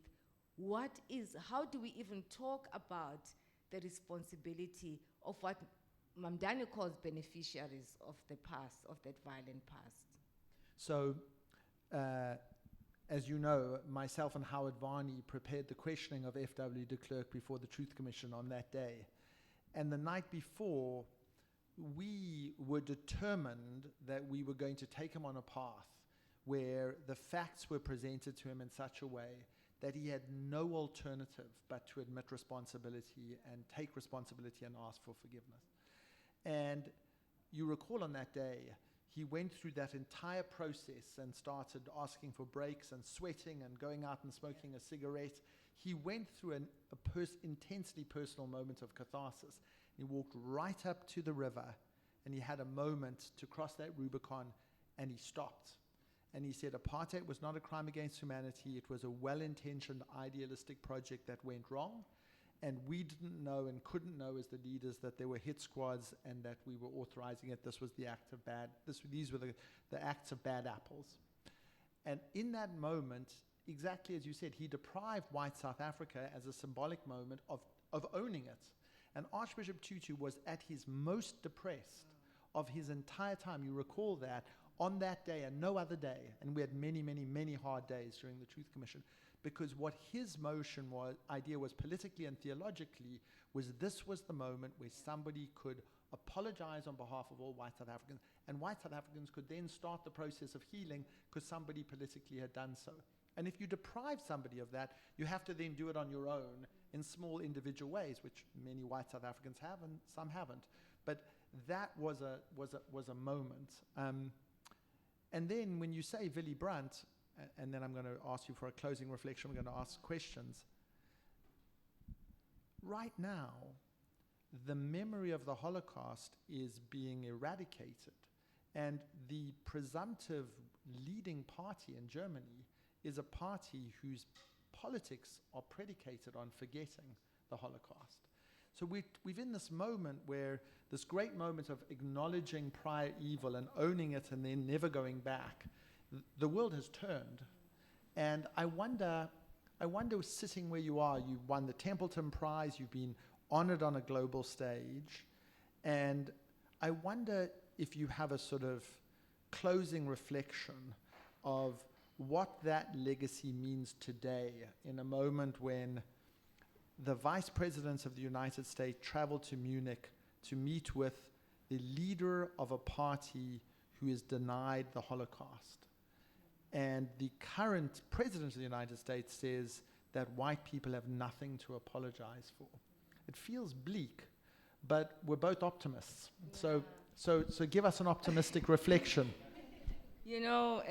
how do we even talk about the responsibility of what Mamdani calls beneficiaries of the past, of that violent past. So, as you know, myself and Howard Varney prepared the questioning of F.W. de Klerk before the Truth Commission on that day. And the night before, we were determined that we were going to take him on a path where the facts were presented to him in such a way that he had no alternative but to admit responsibility and take responsibility and ask for forgiveness. And you recall on that day, he went through that entire process and started asking for breaks and sweating and going out and smoking a cigarette. He went through intensely personal moment of catharsis. He walked right up to the river and he had a moment to cross that Rubicon, and he stopped. And he said apartheid was not a crime against humanity. It was a well-intentioned, idealistic project that went wrong. And we didn't know and couldn't know as the leaders that there were hit squads and that we were authorizing it. This was the act of bad, these were the acts of bad apples. And in that moment, exactly as you said, he deprived white South Africa as a symbolic moment of owning it. And Archbishop Tutu was at his most depressed of his entire time. You recall that on that day and no other day, and we had many, many, many hard days during the Truth Commission, because what his idea was politically and theologically was this was the moment where somebody could apologize on behalf of all white South Africans, and white South Africans could then start the process of healing because somebody politically had done so. And if you deprive somebody of that, you have to then do it on your own in small individual ways, which many white South Africans have and some haven't. But that was a moment. And then when you say Willy Brandt, and then I'm going to ask you for a closing reflection, we're going to ask questions. Right now, the memory of the Holocaust is being eradicated, and the presumptive leading party in Germany is a party whose politics are predicated on forgetting the Holocaust. So we've in this moment where this great moment of acknowledging prior evil and owning it and then never going back, the world has turned. And I wonder sitting where you are, you won the Templeton Prize, you've been honored on a global stage, and I wonder if you have a sort of closing reflection of what that legacy means today in a moment when the vice presidents of the United States traveled to Munich to meet with the leader of a party who is denied the Holocaust. And the current president of the United States says that white people have nothing to apologize for. It feels bleak, but we're both optimists. Yeah. So give us an optimistic reflection. You know,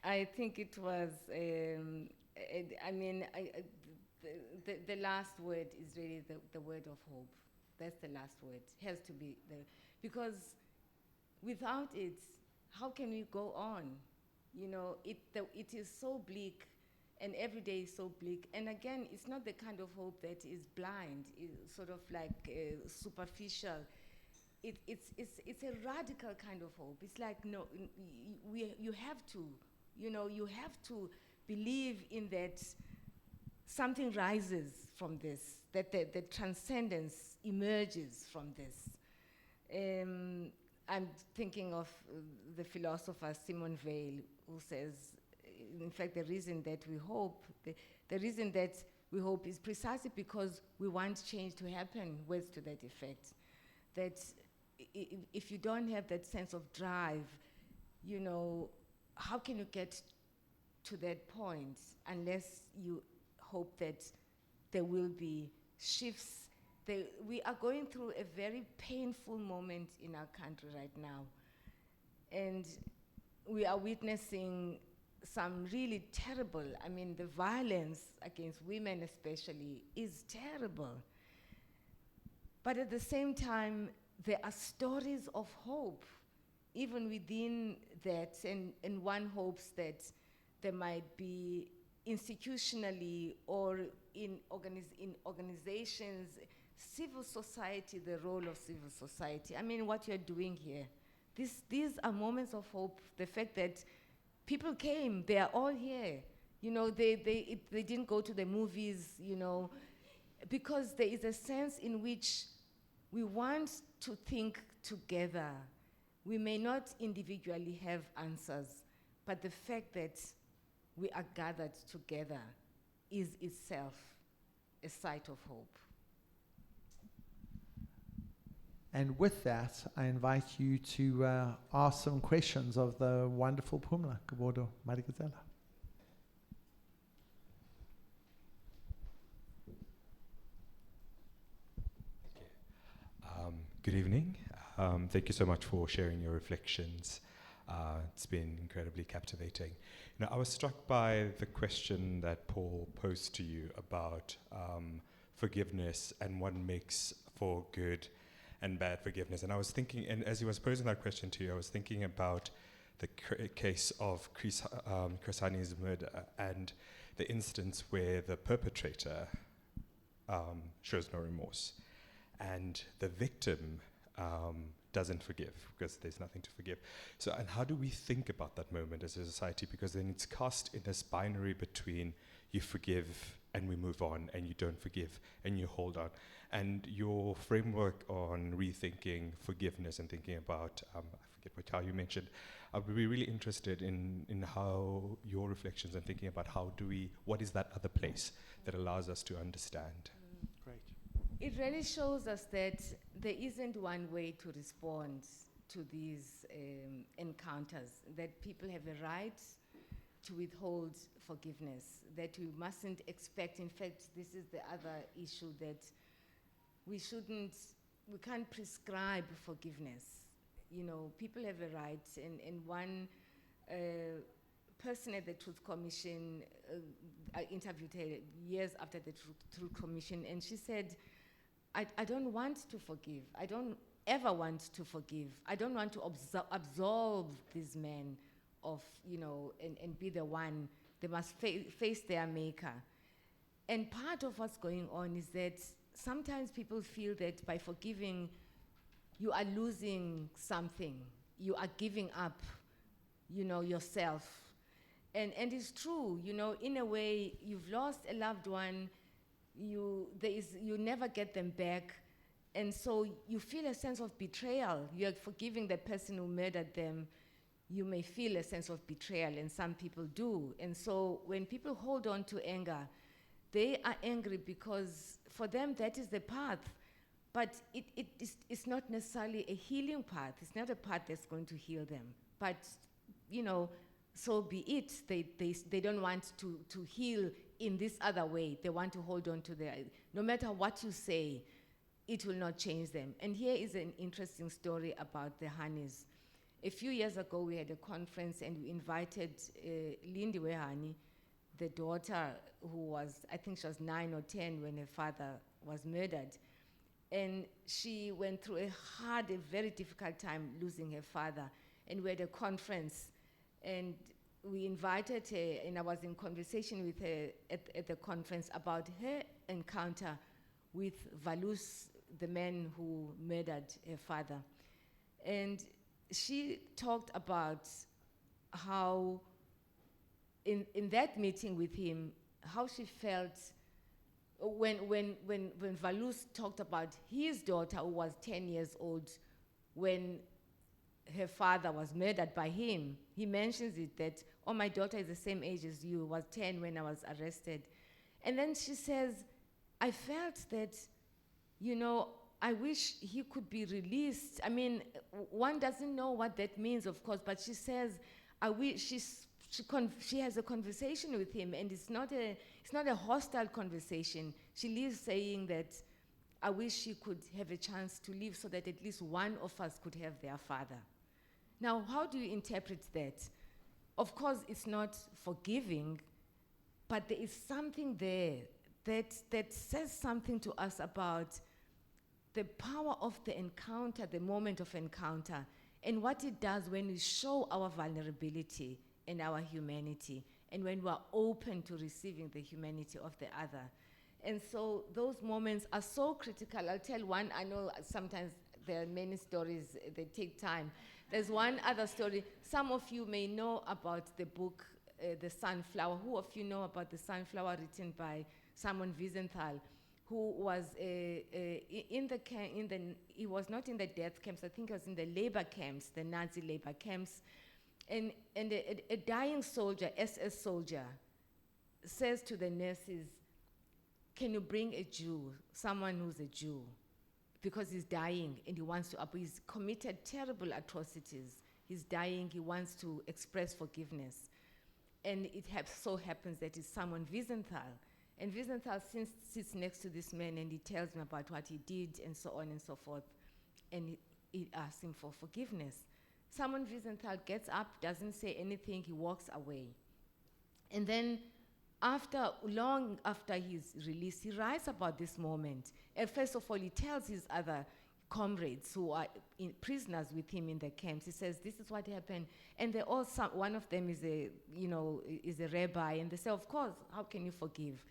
I think it was, the last word is really the word of hope. That's the last word. It has to be because without it, how can we go on? You know, it is so bleak, and every day is so bleak. And again, it's not the kind of hope that is blind, it's sort of like superficial. It's a radical kind of hope. It's like, no, you have to, you have to believe in that something rises from this, that the transcendence emerges from this. I'm thinking of the philosopher Simone Weil, who says, in fact, the reason that we hope, the reason that we hope is precisely because we want change to happen. Words to that effect. That if you don't have that sense of drive, how can you get to that point unless you hope that there will be shifts? We are going through a very painful moment in our country right now. And we are witnessing some really terrible, the violence against women especially is terrible. But at the same time, there are stories of hope, even within that, and one hopes that there might be institutionally or in organizations, civil society, the role of civil society. What you're doing here, these are moments of hope. The fact that people came, they are all here. They didn't go to the movies, because there is a sense in which we want to think together. We may not individually have answers, but the fact that we are gathered together is itself a site of hope. And with that, I invite you to ask some questions of the wonderful Pumla Gobodo-Madikizela. Good evening. Thank you so much for sharing your reflections. It's been incredibly captivating. I was struck by the question that Paul posed to you about forgiveness and what makes for good and bad forgiveness. And I was thinking, and as he was posing that question to you, I was thinking about the case of Chris Hani's murder and the instance where the perpetrator shows no remorse. And the victim doesn't forgive because there's nothing to forgive. So, and how do we think about that moment as a society? Because then it's cast in this binary between you forgive and we move on, and you don't forgive and you hold on. And your framework on rethinking forgiveness and thinking about, I forget how you mentioned, I would be really interested in how your reflections and thinking about what is that other place that allows us to understand? Great. It really shows us that there isn't one way to respond to these encounters, that people have a right to withhold forgiveness, that we mustn't expect. In fact, this is the other issue, that we can't prescribe forgiveness. People have a right, and one person at the Truth Commission, I interviewed her years after the Truth Commission, and she said, I don't want to forgive. I don't ever want to forgive. I don't want to absolve these men of, and be the one. They must face their maker. And part of what's going on is that sometimes people feel that by forgiving, you are losing something. You are giving up, yourself. And it's true, in a way, you've lost a loved one, you never get them back, and so you feel a sense of betrayal. You're forgiving the person who murdered them. You may feel a sense of betrayal, and some people do. And so when people hold on to anger, they are angry because for them that is the path. But it's not necessarily a healing path. It's not a path that's going to heal them. But, so be it. They don't want to heal in this other way. They want to hold on to no matter what you say, it will not change them. And here is an interesting story about the Hanis. A few years ago, we had a conference and we invited Lindy Wehani, the daughter who was, I think she was 9 or 10 when her father was murdered. And she went through a very difficult time losing her father. And we had a conference, and we invited her, and I was in conversation with her at the conference about her encounter with Valus, the man who murdered her father. And she talked about how in that meeting with him, how she felt when Valus talked about his daughter, who was 10 years old when her father was murdered by him. He mentions it that, oh, my daughter is the same age as you, was 10 when I was arrested. And then she says, I felt that, I wish he could be released. I mean, one doesn't know what that means, of course, but she says, I wish she has a conversation with him, and it's not a hostile conversation. She leaves saying that, I wish she could have a chance to live so that at least one of us could have their father. Now, how do you interpret that? Of course, it's not forgiving, but there is something there that says something to us about the power of the encounter, the moment of encounter, and what it does when we show our vulnerability and our humanity, and when we are open to receiving the humanity of the other. And so those moments are so critical. I'll tell one. I know sometimes there are many stories, they take time. There's one other story. Some of you may know about the book, The Sunflower. Who of you know about The Sunflower, written by Simon Wiesenthal, who was he was not in the death camps, I think he was in the labor camps, the Nazi labor camps. And a dying soldier, SS soldier, says to the nurses, can you bring a Jew, someone who's a Jew? because he's dying and he wants to, he's committed terrible atrocities. He's dying, he wants to express forgiveness. And it so happens that it's Simon Wiesenthal. And Wiesenthal sits next to this man and he tells him about what he did and so on and so forth. And he asks him for forgiveness. Simon Wiesenthal gets up, doesn't say anything, he walks away. And then long after his release, he writes about this moment. And first of all, he tells his other comrades who are prisoners with him in the camps. He says, this is what happened. And they all, one of them is a rabbi, and they say, of course, how can you forgive?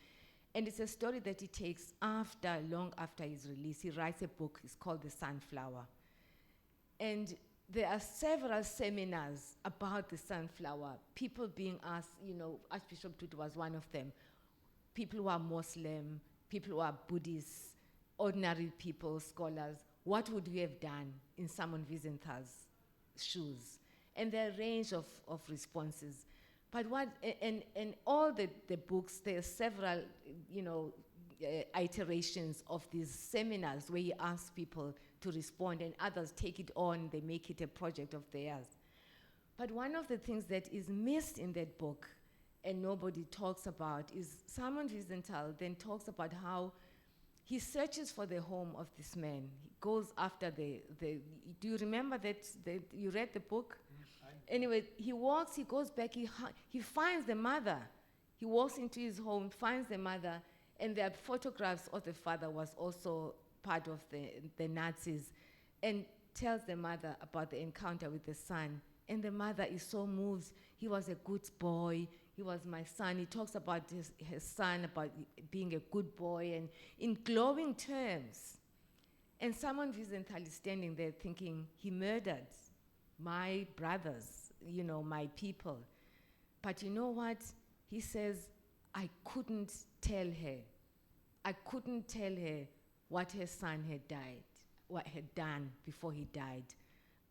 And it's a story that he takes long after his release. He writes a book, it's called The Sunflower. And there are several seminars about the sunflower, people being asked, Archbishop Tutu was one of them, people who are Muslim, people who are Buddhists, ordinary people, scholars, what would you have done in Simon Wiesenthal's shoes? And there are a range of responses. But and all the books, there are several, iterations of these seminars where he asks people to respond, and others take it on, they make it a project of theirs. But one of the things that is missed in that book and nobody talks about is Simon Wiesenthal then talks about how he searches for the home of this man. He goes after do you remember that you read the book? Anyway, he goes back, he finds the mother. He walks into his home, finds the mother, and there are photographs of the father was also part of the Nazis, and tells the mother about the encounter with the son. And the mother is so moved. He was a good boy. He was my son. He talks about his son, about being a good boy, and in glowing terms. And Simon Wiesenthal is standing there thinking, he murdered my brothers, my people. But you know what? He says, I couldn't tell her. I couldn't tell her what her son had what had done before he died.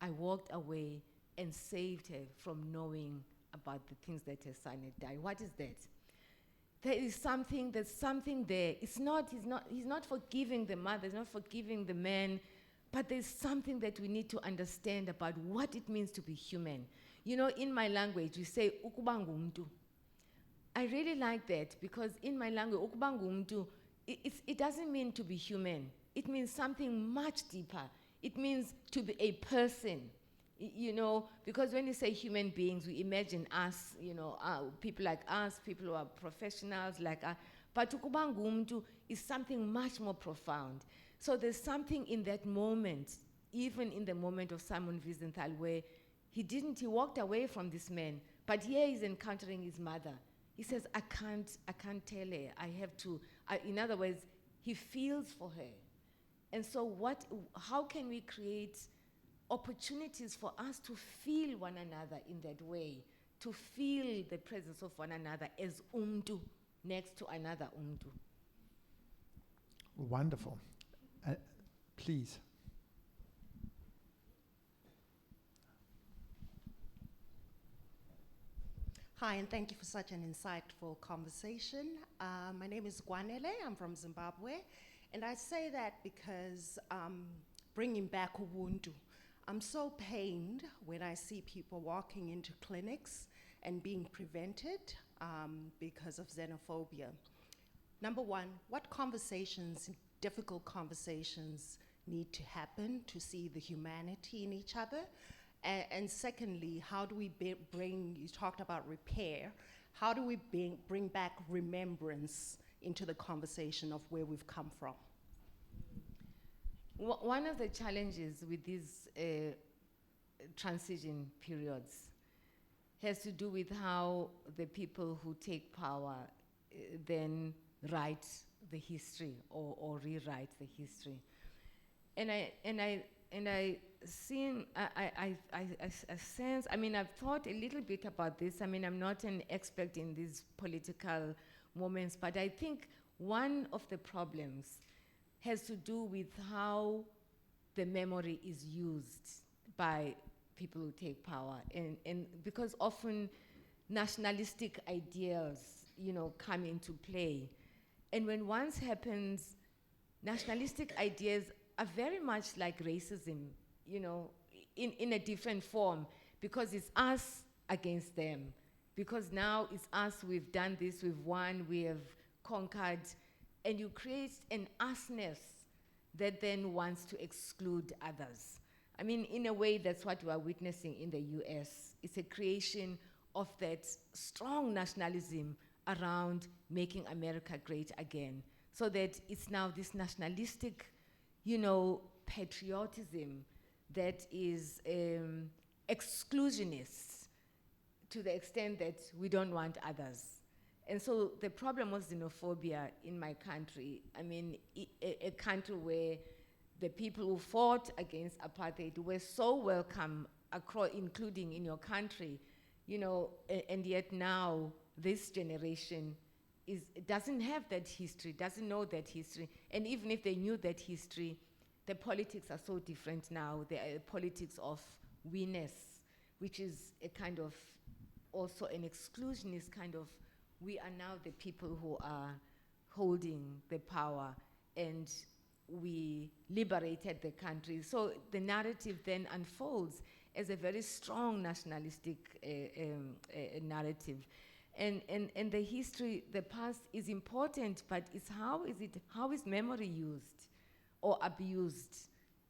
I walked away and saved her from knowing about the things that her son had died. What is that? There's something there. He's not forgiving the mother, he's not forgiving the man, but there's something that we need to understand about what it means to be human. In my language, we say, ukuba ngumntu. I really like that because in my language, ukuba ngumntu, it doesn't mean to be human. It means something much deeper. It means to be a person, because when you say human beings, we imagine us, people like us, people who are professionals like us. But ukuba ngumntu is something much more profound. So there's something in that moment, even in the moment of Simon Wiesenthal, where he walked away from this man, but here he's encountering his mother. He says, I can't tell her. I have to. In other words, he feels for her. And so how can we create opportunities for us to feel one another in that way, to feel the presence of one another as umntu next to another umntu? Wonderful. Please. Hi, and thank you for such an insightful conversation. My name is Gwanele, I'm from Zimbabwe, and I say that because bringing back Ubuntu, I'm so pained when I see people walking into clinics and being prevented because of xenophobia. Number one, what conversations, difficult conversations, need to happen to see the humanity in each other? And secondly, how do we you talked about repair, how do we bring back remembrance into the conversation of where we've come from? One of the challenges with these transition periods has to do with how the people who take power then write the history or rewrite the history. And I sense, I've thought a little bit about this. I'm not an expert in these political moments, but I think one of the problems has to do with how the memory is used by people who take power. And because often nationalistic ideals, come into play. And when once happens, nationalistic ideas are very much like racism, you know, in a different form, because it's us against them. Because now it's us, we've done this, we've won, we have conquered, and you create an usness that then wants to exclude others. I mean, in a way, that's what we are witnessing in the US. It's a creation of that strong nationalism around making America great again. So that it's now this nationalistic, you know, patriotism that is exclusionist to the extent that we don't want others. And so the problem was xenophobia in my country. I mean, a country where the people who fought against apartheid were so welcome, including in your country, you know, and yet now this generation doesn't have that history, doesn't know that history. And even if they knew that history, the politics are so different now. They are a politics of we-ness, which is a kind of, also an exclusionist kind of, we are now the people who are holding the power, and we liberated the country. So the narrative then unfolds as a very strong nationalistic narrative. And the history, the past is important, but it's how is memory used or abused?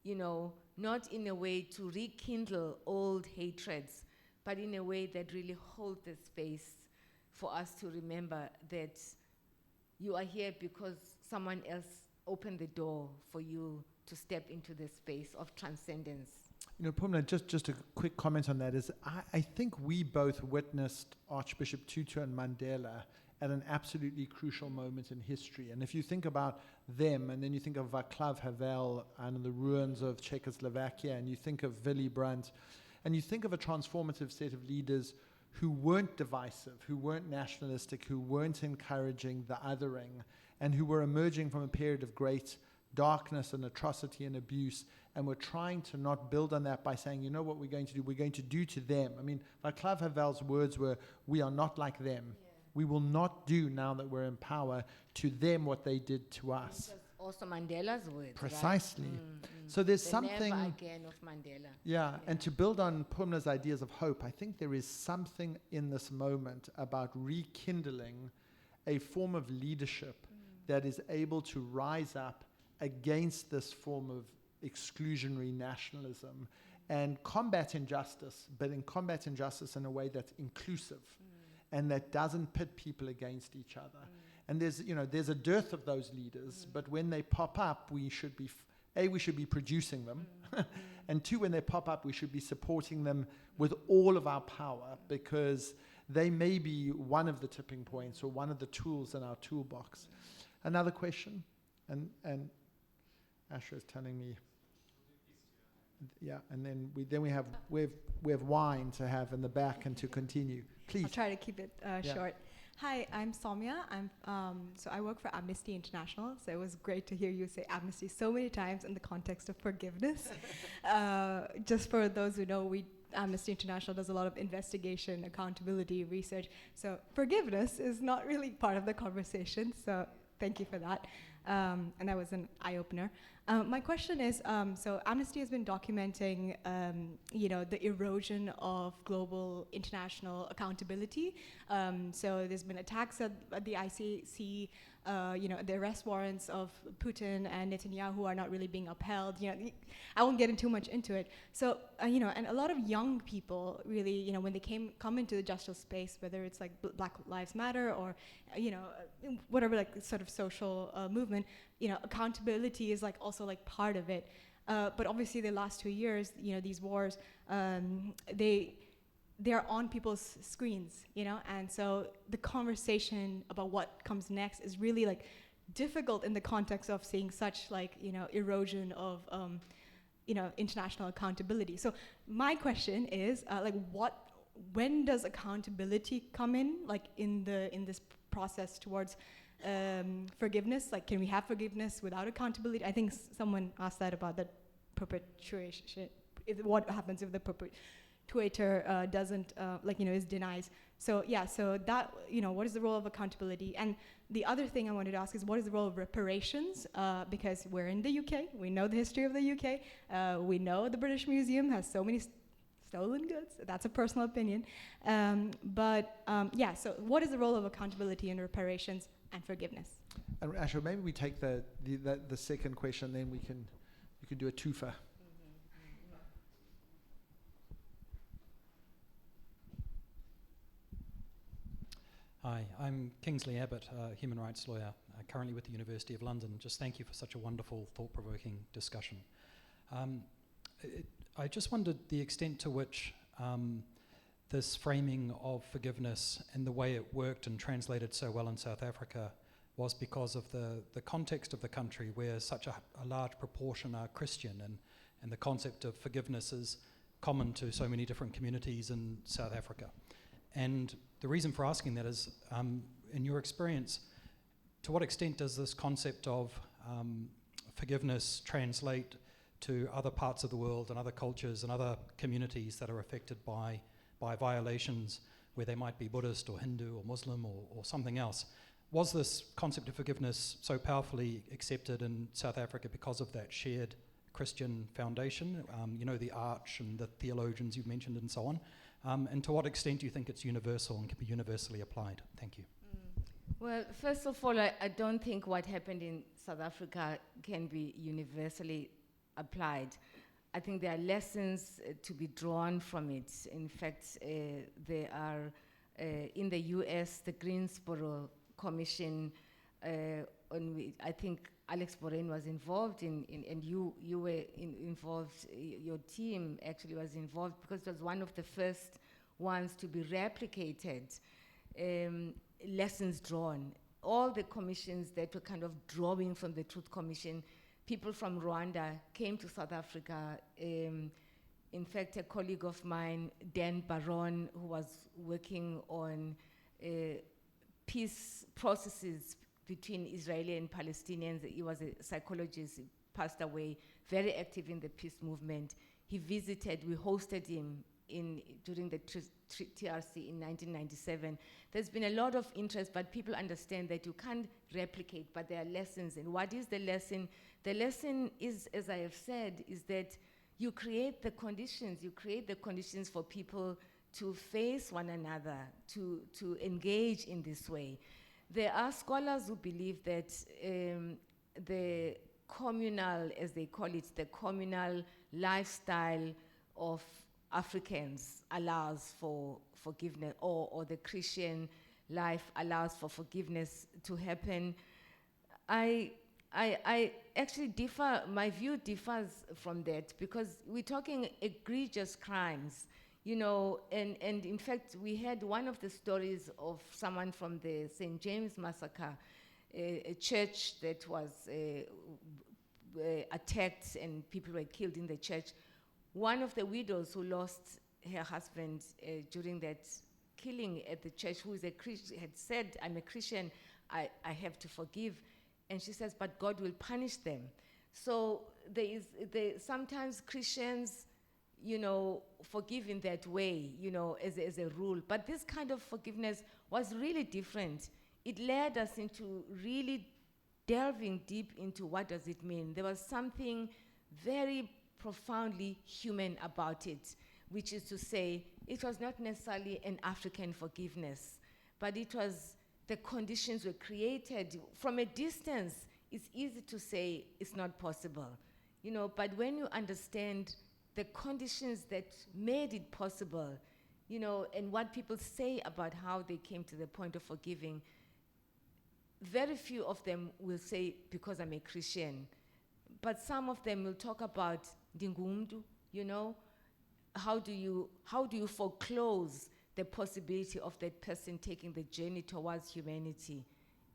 You know, not in a way to rekindle old hatreds, but in a way that really holds the space for us to remember that you are here because someone else opened the door for you to step into the space of transcendence. You know, Pumla, just a quick comment on that is I think we both witnessed Archbishop Tutu and Mandela at an absolutely crucial moment in history. And if you think about them, and then you think of Václav Havel and the ruins of Czechoslovakia, and you think of Willy Brandt, and you think of a transformative set of leaders who weren't divisive, who weren't nationalistic, who weren't encouraging the othering, and who were emerging from a period of great darkness and atrocity and abuse, and were trying to not build on that by saying, you know what we're going to do? We're going to do to them. I mean, Václav Havel's words were, we are not like them. Yeah. We will not do, now that we're in power, to them what they did to us. Also Mandela's words, precisely. Right? So there's the something... never again of Mandela. Yeah, and to build on Pumla's ideas of hope, I think there is something in this moment about rekindling a form of leadership that is able to rise up against this form of exclusionary nationalism and combat injustice, but combat injustice in a way that's inclusive and that doesn't pit people against each other. And there's a dearth of those leaders, but when they pop up, we should be, we should be producing them, and two, when they pop up, we should be supporting them with all of our power, because they may be one of the tipping points or one of the tools in our toolbox. Another question? And Asha is telling me, yeah, and then we have wine to have in the back and to continue. Please. I'll try to keep it short. Hi, I'm Soumya. So I work for Amnesty International. So it was great to hear you say amnesty so many times in the context of forgiveness. Just for those who know, Amnesty International does a lot of investigation, accountability, research. So forgiveness is not really part of the conversation. So thank you for that. And that was an eye-opener. My question is, so Amnesty has been documenting, the erosion of global international accountability. So there's been attacks at the ICC, the arrest warrants of Putin and Netanyahu are not really being upheld. I won't get too much into it. So, and a lot of young people really, when they come into the justice space, whether it's like Black Lives Matter or, whatever like sort of social movement, accountability is like also like part of it. But obviously the last 2 years, these wars, they're on people's screens, and so the conversation about what comes next is really like difficult in the context of seeing such like, erosion of, international accountability. So my question is when does accountability come in, like in this process towards forgiveness? Like, can we have forgiveness without accountability? I think someone asked that about the perpetuation. What happens if the perpetuator doesn't, is denies So yeah, so that, what is the role of accountability? And the other thing I wanted to ask is, what is the role of reparations? Because we're in the UK, we know the history of the UK, we know the British Museum has so many stolen goods. That's a personal opinion. So what is the role of accountability in reparations and forgiveness? And Asha, maybe we take the second question, then you can do a twofer. Hi, I'm Kingsley Abbott, a human rights lawyer, currently with the University of London. Just thank you for such a wonderful, thought-provoking discussion. I just wondered the extent to which this framing of forgiveness and the way it worked and translated so well in South Africa was because of the context of the country, where such a large proportion are Christian, and the concept of forgiveness is common to so many different communities in South Africa. And the reason for asking that is, in your experience, to what extent does this concept of forgiveness translate to other parts of the world and other cultures and other communities that are affected by violations, where they might be Buddhist or Hindu or Muslim or something else? Was this concept of forgiveness so powerfully accepted in South Africa because of that shared Christian foundation? The arch and the theologians you've mentioned and so on. And to what extent do you think it's universal and can be universally applied? Thank you. Well, first of all, I don't think what happened in South Africa can be universally applied. I think there are lessons to be drawn from it. In fact, there are, in the US, the Greensboro Commission, I think Alex Borain was involved in and you were involved, your team actually was involved, because it was one of the first ones to be replicated. Lessons drawn. All the commissions that were kind of drawing from the Truth Commission, people from Rwanda came to South Africa. In fact, a colleague of mine, Dan Baron, who was working on peace processes between Israeli and Palestinians, he was a psychologist, he passed away, very active in the peace movement. He visited, we hosted him during the TRC in 1997. There's been a lot of interest, but people understand that you can't replicate, but there are lessons. And what is the lesson? The lesson is, as I have said, is that you create the conditions for people to face one another, to engage in this way. There are scholars who believe that the communal, as they call it, the communal lifestyle of Africans allows for forgiveness, or the Christian life allows for forgiveness to happen. I actually differ, my view differs from that, because we're talking egregious crimes, and in fact, we had one of the stories of someone from the St. James Massacre, a church that was attacked and people were killed in the church. One of the widows who lost her husband during that killing at the church, who is a Christian, had said, I'm a Christian, I have to forgive. And she says, but God will punish them. So sometimes Christians, forgive in that way, as a rule. But this kind of forgiveness was really different. It led us into really delving deep into what does it mean. There was something very profoundly human about it, which is to say, it was not necessarily an African forgiveness, but it was the conditions were created. From a distance, it's easy to say it's not possible, but when you understand the conditions that made it possible, and what people say about how they came to the point of forgiving, very few of them will say, because I'm a Christian. But some of them will talk about Ndingumdu, how do you foreclose the possibility of that person taking the journey towards humanity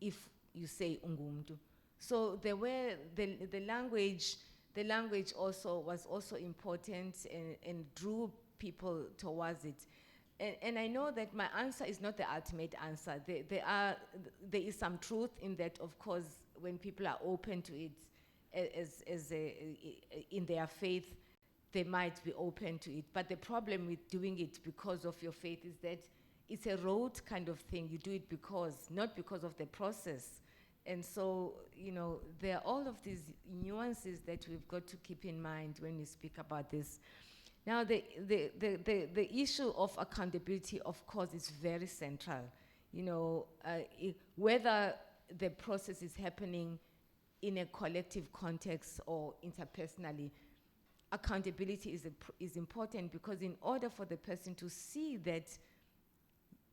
if you say Ungumdu? So there were the language also was also important and drew people towards it. And I know that my answer is not the ultimate answer. There is some truth in that, of course, when people are open to it in their faith, they might be open to it. But the problem with doing it because of your faith is that it's a rote kind of thing. You do it because, not because of the process. And so, you know, there are all of these nuances that we've got to keep in mind when we speak about this. Now, the issue of accountability, of course, is very central. You know, whether the process is happening in a collective context or interpersonally, accountability is important, because in order for the person to see that,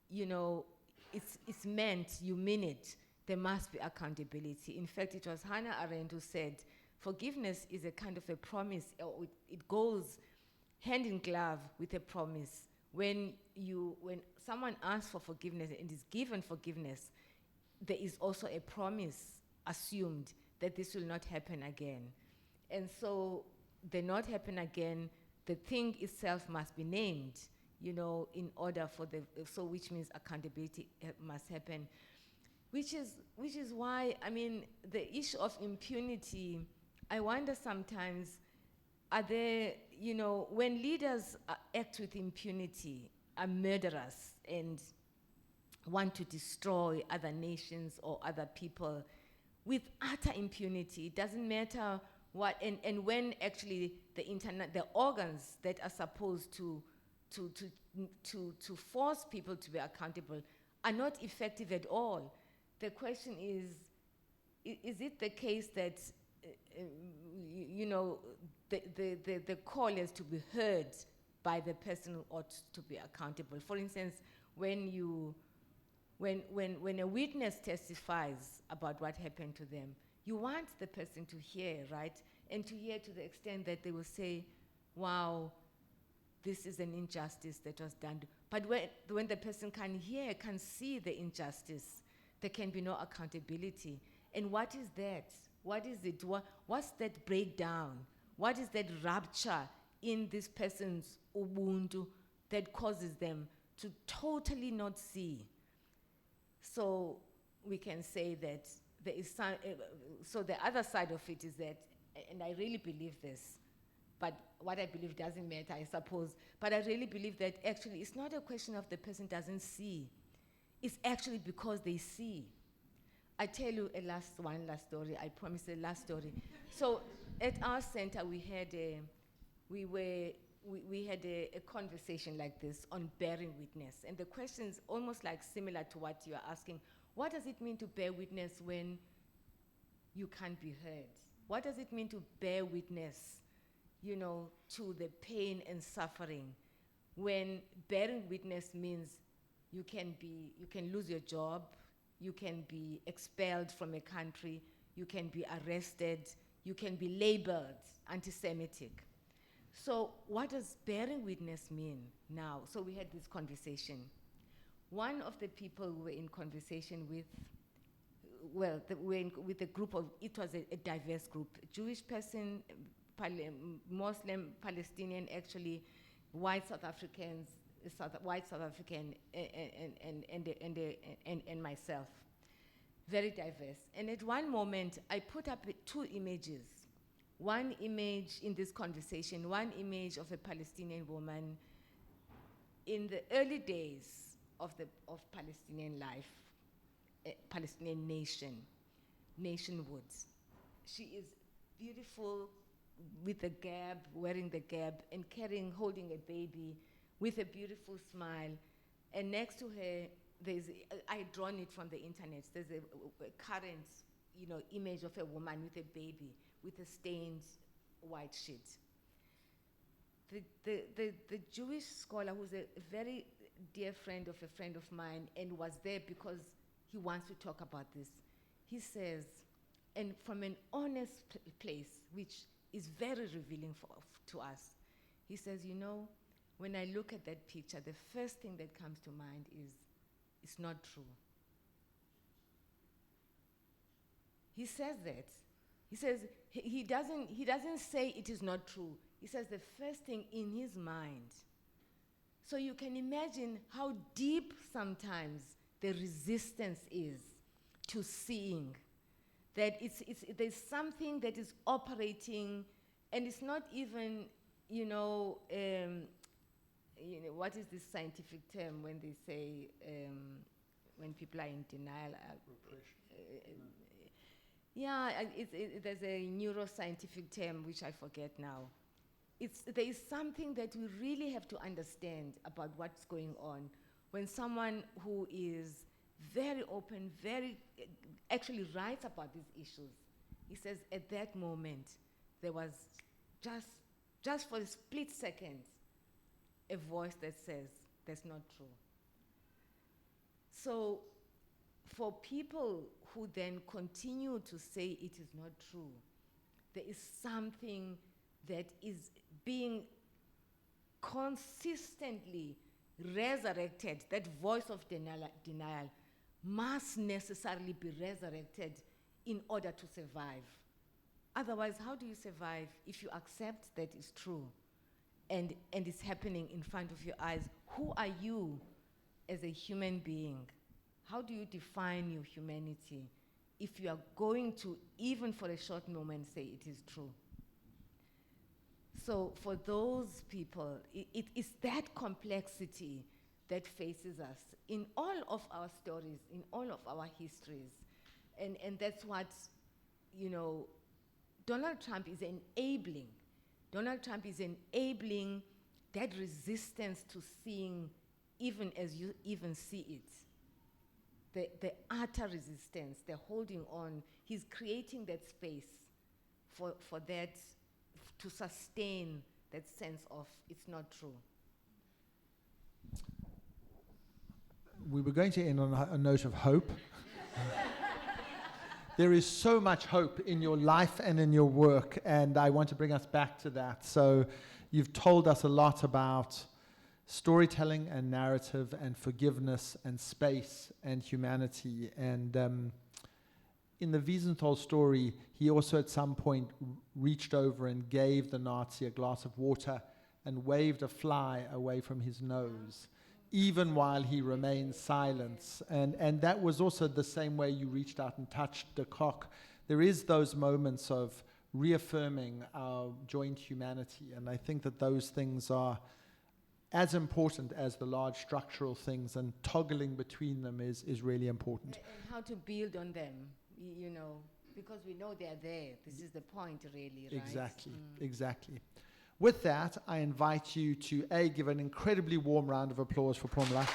you know, it's meant, you mean it, there must be accountability. In fact, it was Hannah Arendt who said, forgiveness is a kind of a promise, or it goes hand in glove with a promise. When someone asks for forgiveness and is given forgiveness, there is also a promise assumed that this will not happen again. And so the not happen again, the thing itself must be named, you know, in order for which means accountability must happen. Which is why, I mean, the issue of impunity, I wonder sometimes, are there, you know, when leaders act with impunity, are murderers and want to destroy other nations or other people with utter impunity, it doesn't matter what, and when actually the organs that are supposed to force people to be accountable are not effective at all. The question is it the case that, you know, the call is to be heard by the person who ought to be accountable? For instance, when a witness testifies about what happened to them, you want the person to hear, right? And to hear to the extent that they will say, wow, this is an injustice that was done. But when the person can hear, can see the injustice, there can be no accountability. And what is that? What is it? What's that breakdown? What is that rupture in this person's ubuntu that causes them to totally not see? So we can say that there is some, so the other side of it is that, and I really believe this, but what I believe doesn't matter, I suppose, but I really believe that actually it's not a question of the person doesn't see. It's actually because they see. I tell you one last story. I promise a last story. So at our center, we had a conversation like this on bearing witness. And the question's almost like similar to what you're asking. What does it mean to bear witness when you can't be heard? What does it mean to bear witness, you know, to the pain and suffering, when bearing witness means you can lose your job, you can be expelled from a country, you can be arrested, you can be labeled anti-Semitic. So what does bearing witness mean now? So we had this conversation. One of the people we were in conversation with, with a group of, it was a diverse group, Jewish person, Muslim, Palestinian, actually, white South Africans, white South African, and myself. Very diverse. And at one moment, I put up 2 images. One image in this conversation, one image of a Palestinian woman in the early days of Palestinian life, Palestinian nationhood. She is beautiful with the gab, wearing the gab, and holding a baby with a beautiful smile. And next to her, I had drawn it from the internet. There's a current, you know, image of a woman with a baby with a stained white sheet. The Jewish scholar, who's a very dear friend of a friend of mine and was there because he wants to talk about this, he says, and from an honest place, which is very revealing to us, he says, you know, when I look at that picture, the first thing that comes to mind is, it's not true. He says that. He says, he doesn't say it is not true. He says the first thing in his mind. So you can imagine how deep sometimes the resistance is to seeing that there's something that is operating, and it's not even, you know, you know, what is this scientific term when they say, when people are in denial? Yeah, there's a neuroscientific term which I forget now. There is something that we really have to understand about what's going on when someone who is very open, actually writes about these issues. He says at that moment, there was just for a split second, a voice that says, that's not true. So for people who then continue to say it is not true, there is something that is being consistently resurrected. That voice of denial must necessarily be resurrected in order to survive. Otherwise, how do you survive if you accept that it's true and it's happening in front of your eyes? Who are you as a human being? How do you define your humanity if you are going to, even for a short moment, say it is true? So for those people, it is that complexity that faces us in all of our stories, in all of our histories. And that's what, you know, Donald Trump is enabling. Donald Trump is enabling that resistance to seeing even as you even see it. The utter resistance, the holding on, he's creating that space for that, to sustain that sense of it's not true. We were going to end on a note of hope. There is so much hope in your life and in your work, and I want to bring us back to that. So you've told us a lot about storytelling and narrative and forgiveness and space and humanity. And in the Wiesenthal story, he also at some point reached over and gave the Nazi a glass of water and waved a fly away from his nose, even while he remained silent. And that was also the same way you reached out and touched de Kock. There is those moments of reaffirming our joint humanity, and I think that those things are as important as the large structural things, and toggling between them is really important. And how to build on them, you know, because we know they're there. This is the point, really, right? Exactly, exactly. With that, I invite you to give an incredibly warm round of applause for Pumla.